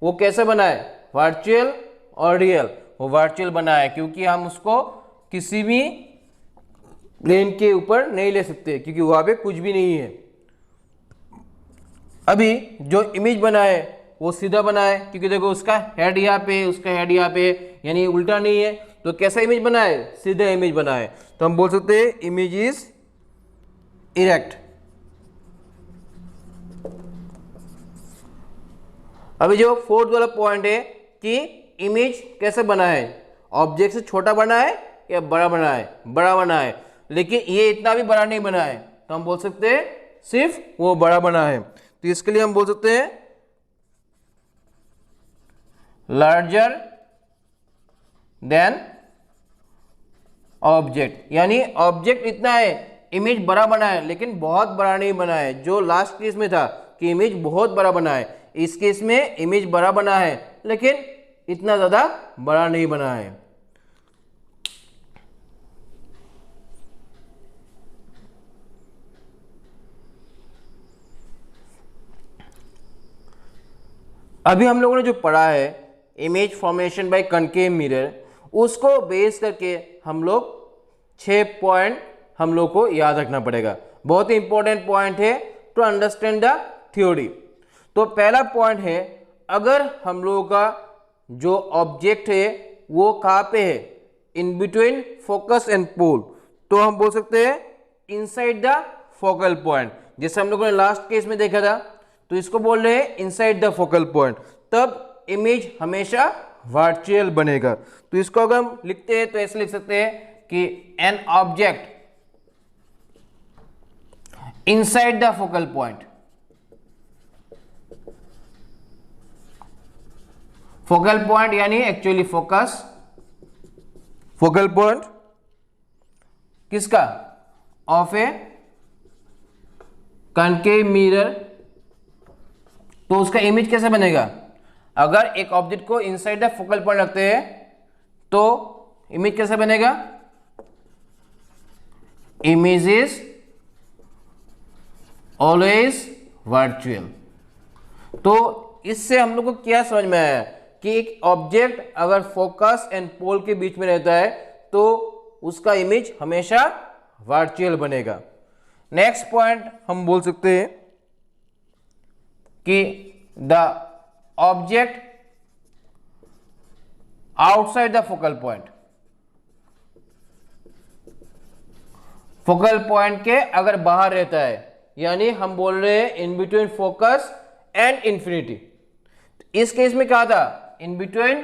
वो कैसे बना है, वर्चुअल और रियल। वो वर्चुअल बना है क्योंकि हम उसको किसी भी प्लेन के ऊपर नहीं ले सकते, क्योंकि वहां पे कुछ भी नहीं है। अभी जो इमेज बना है वो सीधा बना है, क्योंकि देखो उसका हेड यहाँ पे, उसका हेड यहाँ पे, यानी उल्टा नहीं है। तो कैसा इमेज बना है, सीधा इमेज बना है। तो हम बोल सकते हैं इमेज इज इरेक्ट। अभी जो फोर्थ वाला पॉइंट है कि इमेज कैसे बना है, ऑब्जेक्ट से छोटा बना है या बड़ा बना है, बड़ा बना है, लेकिन ये इतना भी बड़ा नहीं बना है। तो हम बोल सकते हैं सिर्फ वो बड़ा बना है। तो इसके लिए हम बोल सकते हैं लार्जर देन ऑब्जेक्ट, यानी ऑब्जेक्ट इतना है इमेज बड़ा बना है लेकिन बहुत बड़ा नहीं बना है। जो लास्ट केस में था कि इमेज बहुत बड़ा बना है, इस केस में इमेज बड़ा बना है लेकिन इतना ज़्यादा बड़ा नहीं बना है। अभी हम लोगों ने जो पढ़ा है image formation by concave mirror, उसको बेस करके हम लोग 6 पॉइंट हम लोग को याद रखना पड़ेगा। बहुत ही इंपॉर्टेंट पॉइंट है टू अंडरस्टैंड द थ्योरी। तो पहला पॉइंट है, अगर हम लोगों का जो ऑब्जेक्ट है वो कहाँ पे है, in between focus and pole, तो हम बोल सकते हैं इनसाइड द फोकल पॉइंट। जैसे हम लोगों ने लास्ट केस में देखा था, तो इसको बोल रहे हैं इनसाइड द फोकल पॉइंट, तब इमेज हमेशा वर्चुअल बनेगा। तो इसको अगर हम लिखते हैं तो ऐसे लिख सकते हैं कि an object inside the focal point, focal point यानी एक्चुअली फोकस, फोकल पॉइंट किसका, ऑफ ए कनकेव मिरर। तो उसका इमेज कैसे बनेगा, अगर एक ऑब्जेक्ट को इनसाइड द फोकल पॉइंट रखते हैं तो इमेज कैसे बनेगा, इमेज इज ऑलवेज वर्चुअल। तो इससे हम लोग को क्या समझ में आया कि एक ऑब्जेक्ट अगर फोकस एंड पोल के बीच में रहता है तो उसका इमेज हमेशा वर्चुअल बनेगा। नेक्स्ट पॉइंट हम बोल सकते हैं कि the object outside the focal point, focal point के अगर बाहर रहता है, यानी हम बोल रहे हैं in between focus and infinity. इस केस में क्या था, in between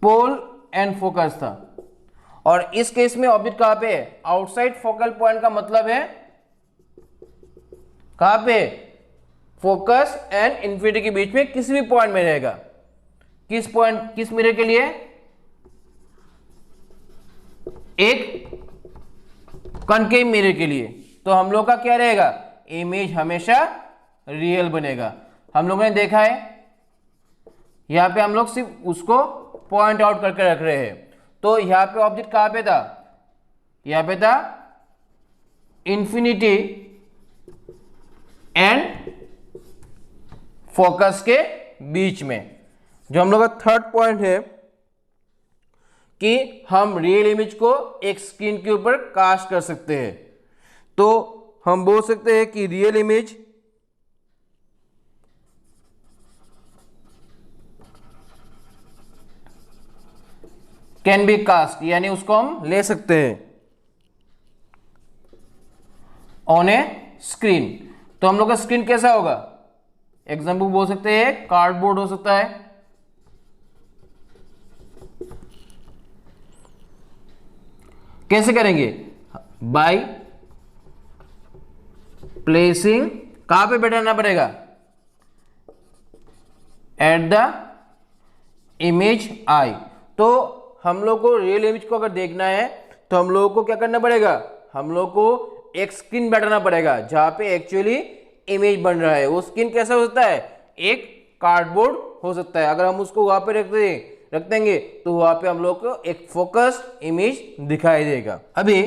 pole and focus था, और इस केस में ऑब्जेक्ट कहां पे है, आउटसाइड फोकल पॉइंट का मतलब है कहां पे, फोकस एंड इंफिनिटी के बीच में किसी भी पॉइंट में रहेगा। किस पॉइंट, किस मिरर के लिए, एक कनकेव मिरर के लिए। तो हम लोग का क्या रहेगा, इमेज हमेशा रियल बनेगा। हम लोगों ने देखा है यहां पे हम लोग सिर्फ उसको पॉइंट आउट करके रख रहे हैं। तो यहां पे ऑब्जेक्ट कहां पे था, यहां पे था इंफिनिटी एंड फोकस के बीच में। जो हम लोग का थर्ड पॉइंट है कि हम रियल इमेज को एक स्क्रीन के ऊपर कास्ट कर सकते हैं। तो हम बोल सकते हैं कि real image can be cast, यानी उसको हम ले सकते हैं ऑन ए स्क्रीन। तो हम लोग का स्क्रीन कैसा होगा, एग्जाम्पल बोल सकते हैं कार्डबोर्ड हो सकता है, कैसे करेंगे, बाय प्लेसिंग, कहां पे बैठाना पड़ेगा, एट द इमेज आई। तो हम लोग को रियल इमेज को अगर देखना है तो हम लोगों को क्या करना पड़ेगा, हम लोग को एक स्क्रीन बैठाना पड़ेगा जहां पे एक्चुअली इमेज बन रहा है। वो स्क्रीन कैसा हो सकता है, एक कार्डबोर्ड हो सकता है। अगर हम उसको वहां पे रख देंगे तो वहां पे हम लोग को एक फोकस्ड इमेज दिखाई देगा। अभी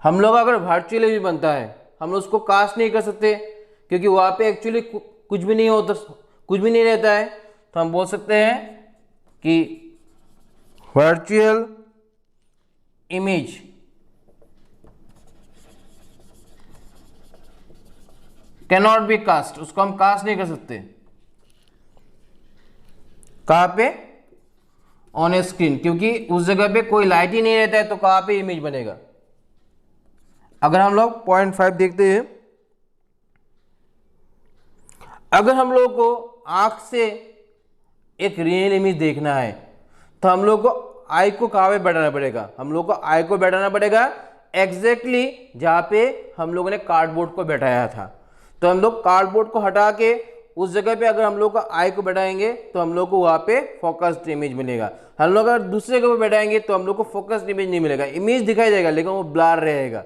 हम लोग अगर वर्चुअल इमेज बनता है, हम लोग उसको कास्ट नहीं कर सकते क्योंकि वहां पे एक्चुअली कुछ भी नहीं होता, कुछ भी नहीं रहता है। तो हम बोल सकते हैं कि virtual image can not be cast, उसको हम कास्ट नहीं कर सकते। कहां पे, ऑन ए स्क्रीन, क्योंकि उस जगह पे कोई लाइट ही नहीं रहता है तो कहां पे इमेज बनेगा। अगर हम लोग पॉइंट 5 देखते हैं, अगर हम लोग को आंख से एक रियल इमेज देखना है तो हम लोग को आई को कहां पे बैठाना पड़ेगा, हम लोग को आई को बैठाना पड़ेगा एग्जैक्टली जहां पे हम लोगों ने कार्डबोर्ड को बैठाया था। तो हम लोग कार्डबोर्ड को हटा के उस जगह पे अगर हम लोग का आई को बैठाएंगे तो हम लोग को वहाँ पे फोकस्ड इमेज मिलेगा। हम लोग अगर दूसरी जगह पे बैठाएंगे तो हम लोग को फोकस्ड इमेज नहीं मिलेगा, इमेज दिखाई देगा लेकिन वो ब्लर रहेगा।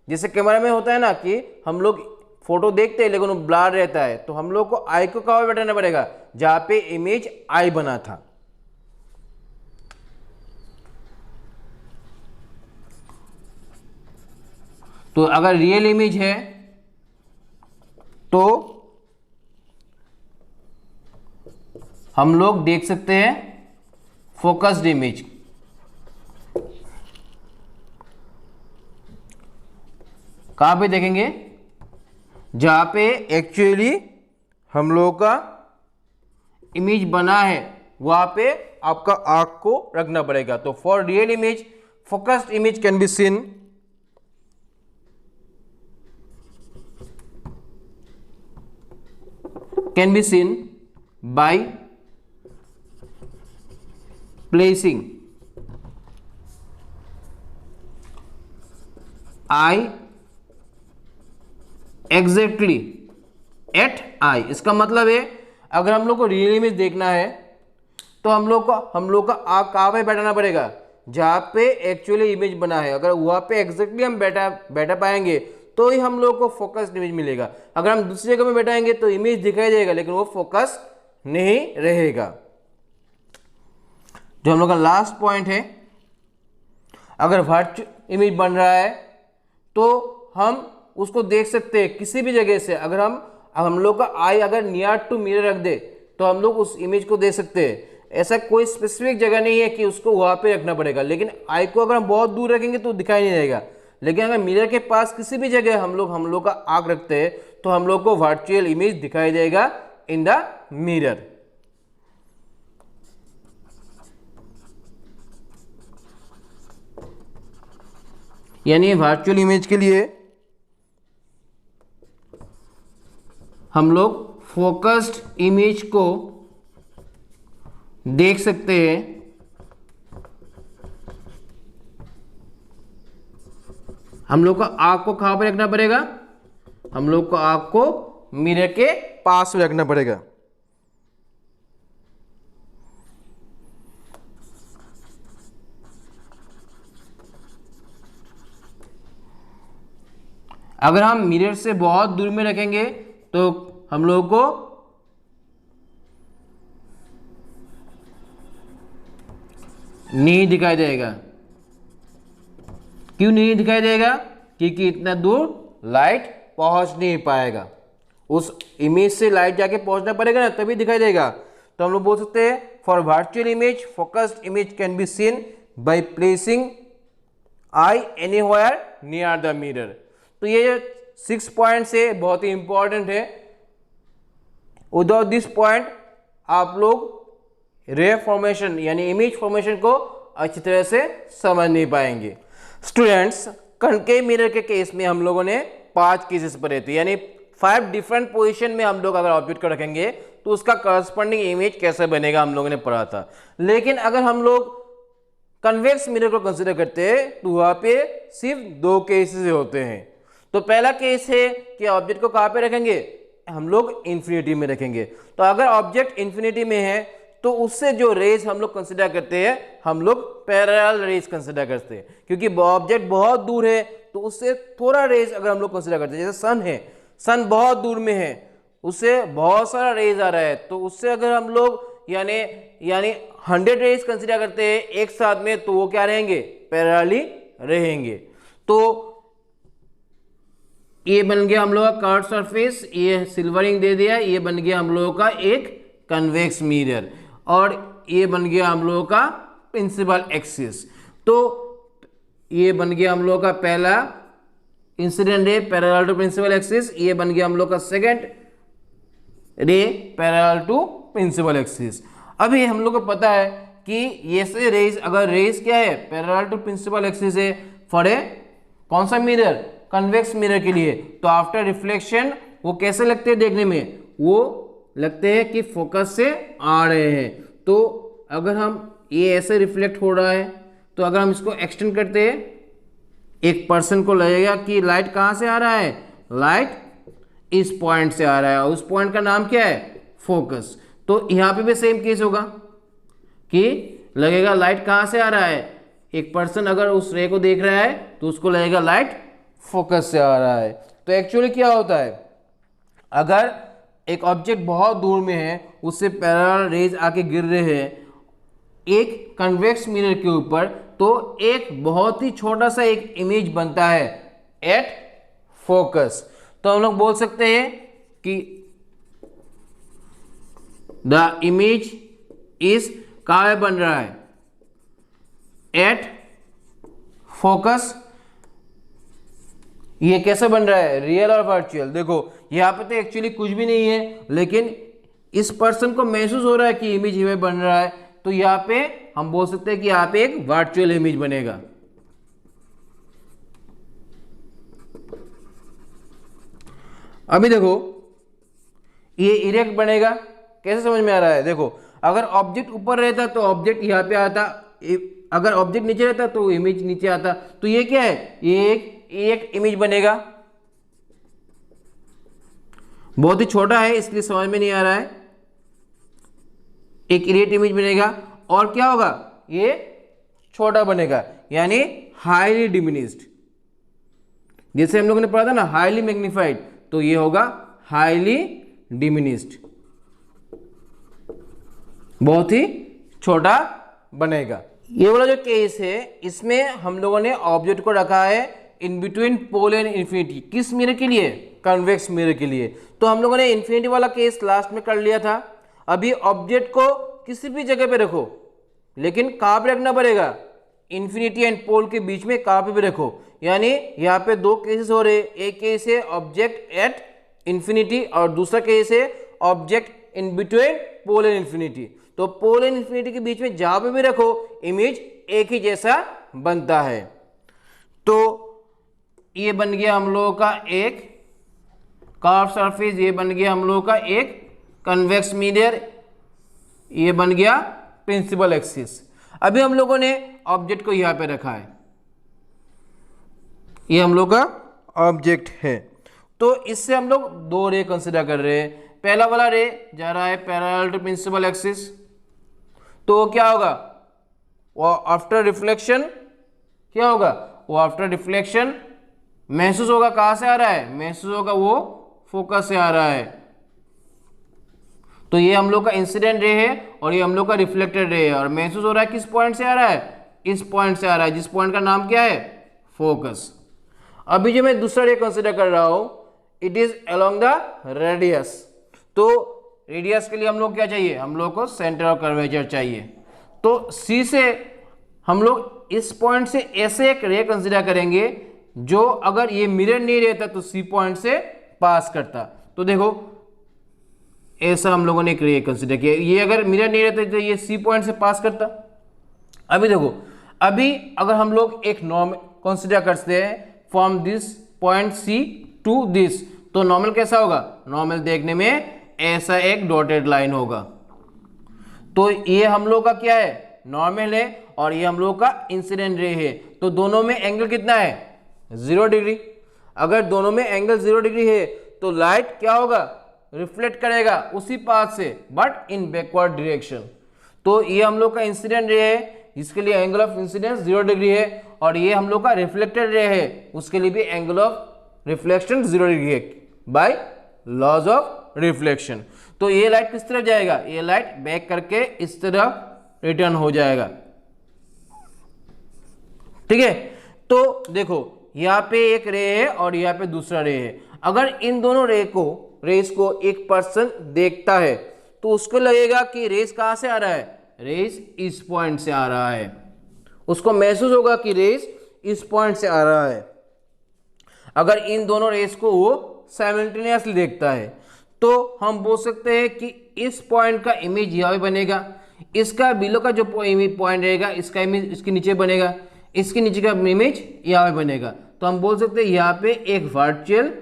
जैसे कैमरा में होता है ना कि हम लोग फोटो देखते हैं लेकिन वो ब्लर रहता है, तो हम लोग को आई को कहाँ पे बैठाना पड़ेगा, जहाँ पे इमेज आई बना था। तो अगर रियल इमेज है तो हम लोग देख सकते हैं फोकस्ड इमेज। कहां पे देखेंगे, जहां पे एक्चुअली हम लोगों का इमेज बना है वहां पे आपका आंख को रखना पड़ेगा। तो for real image focused image can be seen by placing eye exactly at eye। इसका मतलब है अगर हम लोग को रियल इमेज देखना है तो हम लोग का आँख कहाँ पे बैठाना पड़ेगा, जहाँ पे एक्चुअली इमेज बना है। अगर वहाँ पे एग्जैक्टली हम बैठा पाएंगे तो ही हम लोग को फोकस्ड इमेज मिलेगा। अगर हम दूसरी जगह में बैठाएंगे तो इमेज दिखाई देगा लेकिन वो फोकस नहीं रहेगा। जो हम लोग का लास्ट पॉइंट है, अगर वर्चुअल इमेज बन रहा है तो हम उसको देख सकते हैं किसी भी जगह से। अगर हम लोग का आई अगर नियर टू मिरर रख दे तो हम लोग उस इमेज को देख सकते हैं। ऐसा कोई स्पेसिफिक जगह नहीं है कि उसको वहां पे रखना पड़ेगा, लेकिन आई को अगर हम बहुत दूर रखेंगे तो दिखाई नहीं देगा। लेकिन अगर मिरर के पास किसी भी जगह हम लोग का आंख रखते हैं तो हम लोग को वर्चुअल इमेज दिखाई देगा इन द मिरर। यानी वर्चुअल इमेज के लिए हम लोग फोकस्ड इमेज को देख सकते हैं हम लोग का आंख को कहां पर रखना पड़ेगा, हम लोग को आंख को मिरर के पास में रखना पड़ेगा। अगर हम मिरर से बहुत दूर में रखेंगे तो हम लोग को नहीं दिखाई देगा। क्यों नहीं दिखाई देगा, क्योंकि इतना दूर लाइट पहुंच नहीं पाएगा। उस इमेज से लाइट जाके पहुंचना पड़ेगा ना, तभी दिखाई देगा। तो हम लोग बोल सकते हैं for virtual image focused image can be seen by placing I anywhere near the mirror. तो ये 6 पॉइंट्स है, बहुत ही इंपॉर्टेंट है। विदाउट दिस पॉइंट आप लोग रे फॉर्मेशन यानी इमेज फॉर्मेशन को अच्छी तरह से समझ नहीं पाएंगे। स्टूडेंट्स, कनकेव मिरर के केस में हम लोगों ने 5 केसेस पढ़े थे, यानी 5 डिफरेंट पोजीशन में हम लोग अगर ऑब्जेक्ट को रखेंगे तो उसका करस्पॉन्डिंग इमेज कैसे बनेगा हम लोगों ने पढ़ा था। लेकिन अगर हम लोग कन्वेक्स मिरर को कंसीडर करते हैं तो वहां पे सिर्फ 2 केसेस होते हैं। तो पहला केस है कि ऑब्जेक्ट को कहां पे रखेंगे, हम लोग इन्फिनिटी में रखेंगे। तो अगर ऑब्जेक्ट इन्फिनिटी में है तो उससे जो रेज हम लोग कंसीडर करते हैं हम लोग पैरेलल रेज कंसीडर करते हैं, क्योंकि ऑब्जेक्ट बहुत दूर है तो उससे थोड़ा रेज अगर हम लोग कंसीडर करते हैं, जैसे सन है, सन बहुत दूर में है, उससे बहुत सारा रेज आ रहा है, तो उससे अगर हम लोग यानी 100 रेज कंसीडर करते हैं एक साथ में तो वो क्या रहेंगे, पैरेलली रहेंगे। तो ये बन गया हम लोग का कर्व सरफेस, ये सिल्वरिंग दे दिया, ये बन गया हम लोगों का एक कन्वेक्स मिरर, और ये बन गया हम लोगों का प्रिंसिपल एक्सिस। तो ये बन गया हम लोगों का पहला incident ray parallel to principal axis, ये बन गया हम लोग का second ray parallel to principal axis. अभी हम लोग को पता है कि ये से रेज, अगर रेज क्या है, पैरेलल टू प्रिंसिपल एक्सिस है फॉर ए कौन सा मिरर, कन्वेक्स मिरर के लिए, तो आफ्टर रिफ्लेक्शन वो कैसे लगते हैं देखने में, वो लगते हैं कि फोकस से आ रहे हैं। तो अगर हम ये ऐसे रिफ्लेक्ट हो रहा है तो अगर हम इसको एक्सटेंड करते हैं, एक पर्सन को लगेगा कि लाइट कहाँ से आ रहा है, लाइट इस पॉइंट से आ रहा है, और उस पॉइंट का नाम क्या है, फोकस। तो यहाँ पे भी सेम केस होगा कि लगेगा लाइट कहाँ से आ रहा है, एक पर्सन अगर उस रे को देख रहा है तो उसको लगेगा लाइट फोकस से आ रहा है। तो एक्चुअली क्या होता है, अगर एक ऑब्जेक्ट बहुत दूर में है, उससे पैरेलल रेज आके गिर रहे हैं एक कन्वेक्स मिरर के ऊपर, तो एक बहुत ही छोटा सा एक इमेज बनता है एट फोकस। तो हम लोग बोल सकते हैं कि द इमेज इज कहाँ बन रहा है, एट फोकस। ये कैसे बन रहा है, रियल और वर्चुअल। देखो यहाँ पे तो एक्चुअली कुछ भी नहीं है, लेकिन इस पर्सन को महसूस हो रहा है कि इमेज ये बन रहा है, तो यहाँ पे हम बोल सकते हैं कि यहाँ पे एक वर्चुअल इमेज बनेगा। अभी देखो ये इरेक्ट बनेगा, कैसे समझ में आ रहा है, देखो अगर ऑब्जेक्ट ऊपर रहता तो ऑब्जेक्ट यहाँ पे आता, अगर ऑब्जेक्ट नीचे रहता तो इमेज नीचे आता। तो ये क्या है, ये एक इमेज बनेगा, बहुत ही छोटा है इसलिए समझ में नहीं आ रहा है, एक इरेक्ट इमेज बनेगा। और क्या होगा, ये छोटा बनेगा, यानी हाईली डिमिनिस्ड। जैसे हम लोगों ने पढ़ा था ना हाईली मैग्निफाइड, तो ये होगा हाईली डिमिनिस्ड, बहुत ही छोटा बनेगा। ये वाला जो केस है इसमें हम लोगों ने ऑब्जेक्ट को रखा है in between pole and infinity. किस मिरर के लिए, कन्वेक्स मिरर के लिए। तो हम लोगों ने इन्फिनिटी वाला केस लास्ट में कर लिया था। अभी ऑब्जेक्ट को किसी भी जगह पे रखो, लेकिन कहाँ पे रखना पड़ेगा, इन्फिनिटी एंड पोल के बीच में कहाँ पे भी रखो। यानी यहाँ पे दो केसेस हो रहे, एक केस है ऑब्जेक्ट एट इन्फिनिटी और दूसरा केस है object in between pole and infinity. तो पोल एंड इन्फिनिटी के बीच में जहां पे भी रखो इमेज एक ही जैसा बनता है। तो ये बन गया हम लोगों का एक कर्व सरफेस, ये बन गया हम लोगों का एक कन्वेक्स मिरर, ये बन गया प्रिंसिपल एक्सिस। अभी हम लोगों ने ऑब्जेक्ट को यहां पे रखा है, ये हम लोग का ऑब्जेक्ट है। तो इससे हम लोग दो रे कंसिडर कर रहे हैं। पहला वाला रे जा रहा है पैरेलल टू प्रिंसिपल एक्सिस, तो क्या होगा, वो आफ्टर रिफ्लेक्शन क्या होगा, वो आफ्टर रिफ्लेक्शन महसूस होगा कहां से आ रहा है, महसूस होगा वो फोकस से आ रहा है। तो ये हम लोग का इंसिडेंट रे है और ये हम लोग का रिफ्लेक्टेड रे है, और महसूस हो रहा है किस पॉइंट से आ रहा है, इस पॉइंट से आ रहा है, जिस पॉइंट का नाम क्या है, फोकस। अभी जो मैं दूसरा रे कंसिडर कर रहा हूं, it is along the radius. तो रेडियस के लिए हम लोग क्या चाहिए, हम लोग को सेंटर ऑफ कर्वेचर चाहिए। तो सी से हम लोग इस पॉइंट से ऐसे एक रे कंसिडर करेंगे जो अगर ये मिरर नहीं रहता तो सी पॉइंट से पास करता। तो देखो ऐसा हम लोगों ने एक रे कंसिडर किया, ये अगर मिरर नहीं रहता तो ये सी पॉइंट से पास करता। अभी देखो, अभी अगर हम लोग एक नॉर्मल कंसिडर करते हैं from this point C to this, तो नॉर्मल कैसा होगा, नॉर्मल देखने में ऐसा एक डॉटेड लाइन होगा। तो ये हम लोग का क्या है, नॉर्मल है, और ये हम लोग का इंसिडेंट रे है। तो दोनों में एंगल कितना है, 0 डिग्री। अगर दोनों में एंगल 0 डिग्री है तो लाइट क्या होगा, रिफ्लेक्ट करेगा उसी पाथ से बट इन बैकवर्ड डायरेक्शन। तो ये हम लोग का इंसिडेंट रे है, जिसके लिए एंगल ऑफ इंसिडेंस 0 डिग्री है, और ये हम लोग का रिफ्लेक्टेड रे है, उसके लिए भी एंगल ऑफ रिफ्लेक्शन 0 डिग्री है बाय लॉज ऑफ रिफ्लेक्शन। तो ये लाइट किस तरफ जाएगा, ये लाइट बैक करके इस तरफ रिटर्न हो जाएगा, ठीक है। तो देखो यहाँ पे एक रे है और यहाँ पे दूसरा रे है। अगर इन दोनों रेस को एक पर्सन देखता है तो उसको लगेगा कि रेस कहां से आ रहा है, रेस इस पॉइंट से आ रहा है, उसको महसूस होगा कि रेस इस पॉइंट से आ रहा है। अगर इन दोनों रेस को वो साइमल्टेनियसली देखता है तो हम बोल सकते हैं कि इस पॉइंट का इमेज यहाँ पे बनेगा, इसका बिलो का जो पॉइंट रहेगा इसका इमेज इसके नीचे बनेगा, इसके नीचे का इमेज यहाँ पे बनेगा। तो हम बोल सकते हैं यहाँ पे एक वर्चुअल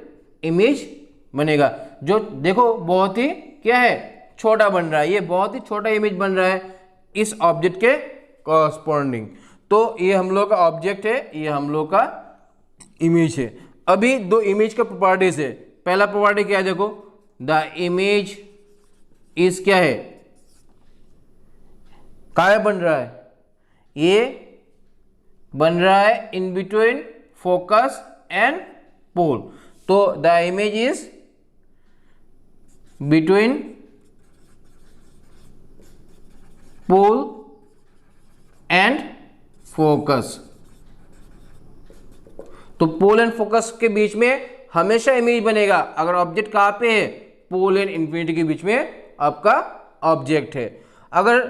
इमेज बनेगा, जो देखो बहुत ही क्या है, छोटा बन रहा है। ये बहुत ही छोटा इमेज बन रहा है इस ऑब्जेक्ट के कॉरस्पॉन्डिंग। तो ये हम लोग का ऑब्जेक्ट है, ये हम लोग का इमेज है। अभी दो इमेज का प्रॉपर्टीज है। पहला प्रॉपर्टी क्या है, देखो द इमेज इज क्या है, काय बन रहा है, ये बन रहा है in between focus and pole. तो the image is between pole and focus. तो पोल एंड फोकस के बीच में हमेशा इमेज बनेगा। अगर ऑब्जेक्ट कहां पे है, पोल एंड इन्फिनिटी के बीच में आपका ऑब्जेक्ट है। अगर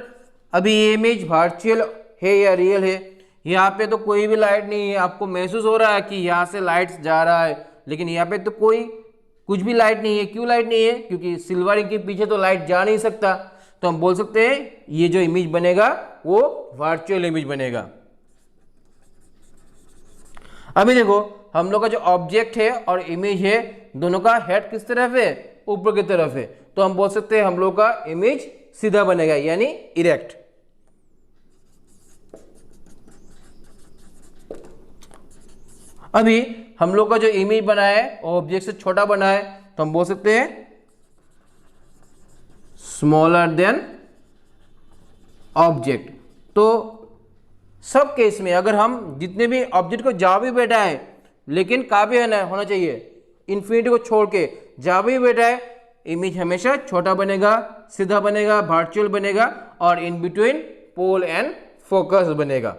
अभी ये इमेज वर्चुअल है या रियल है, यहाँ पे तो कोई भी लाइट नहीं है, आपको महसूस हो रहा है कि यहाँ से लाइट जा रहा है, लेकिन यहाँ पे तो कोई कुछ भी लाइट नहीं है। क्यों लाइट नहीं है? क्योंकि सिल्वर इंक के पीछे तो लाइट जा नहीं सकता। तो हम बोल सकते हैं ये जो इमेज बनेगा वो वर्चुअल इमेज बनेगा। अभी देखो, हम लोग का जो ऑब्जेक्ट है और इमेज है, दोनों का हेड किस तरफ है, ऊपर की तरफ है। तो हम बोल सकते हैं हम लोग का इमेज सीधा बनेगा, यानी इरेक्ट। अभी हम लोग का जो इमेज बना है ऑब्जेक्ट से छोटा बना है, तो हम बोल सकते हैं स्मॉलर देन ऑब्जेक्ट। तो सब केस में अगर हम जितने भी ऑब्जेक्ट को जहां भी बैठा है, लेकिन कहां भी होना चाहिए, इन्फिनिटी को छोड़ के जहां भी बैठा है, इमेज हमेशा छोटा बनेगा, सीधा बनेगा, वर्चुअल बनेगा और in between pole and focus बनेगा।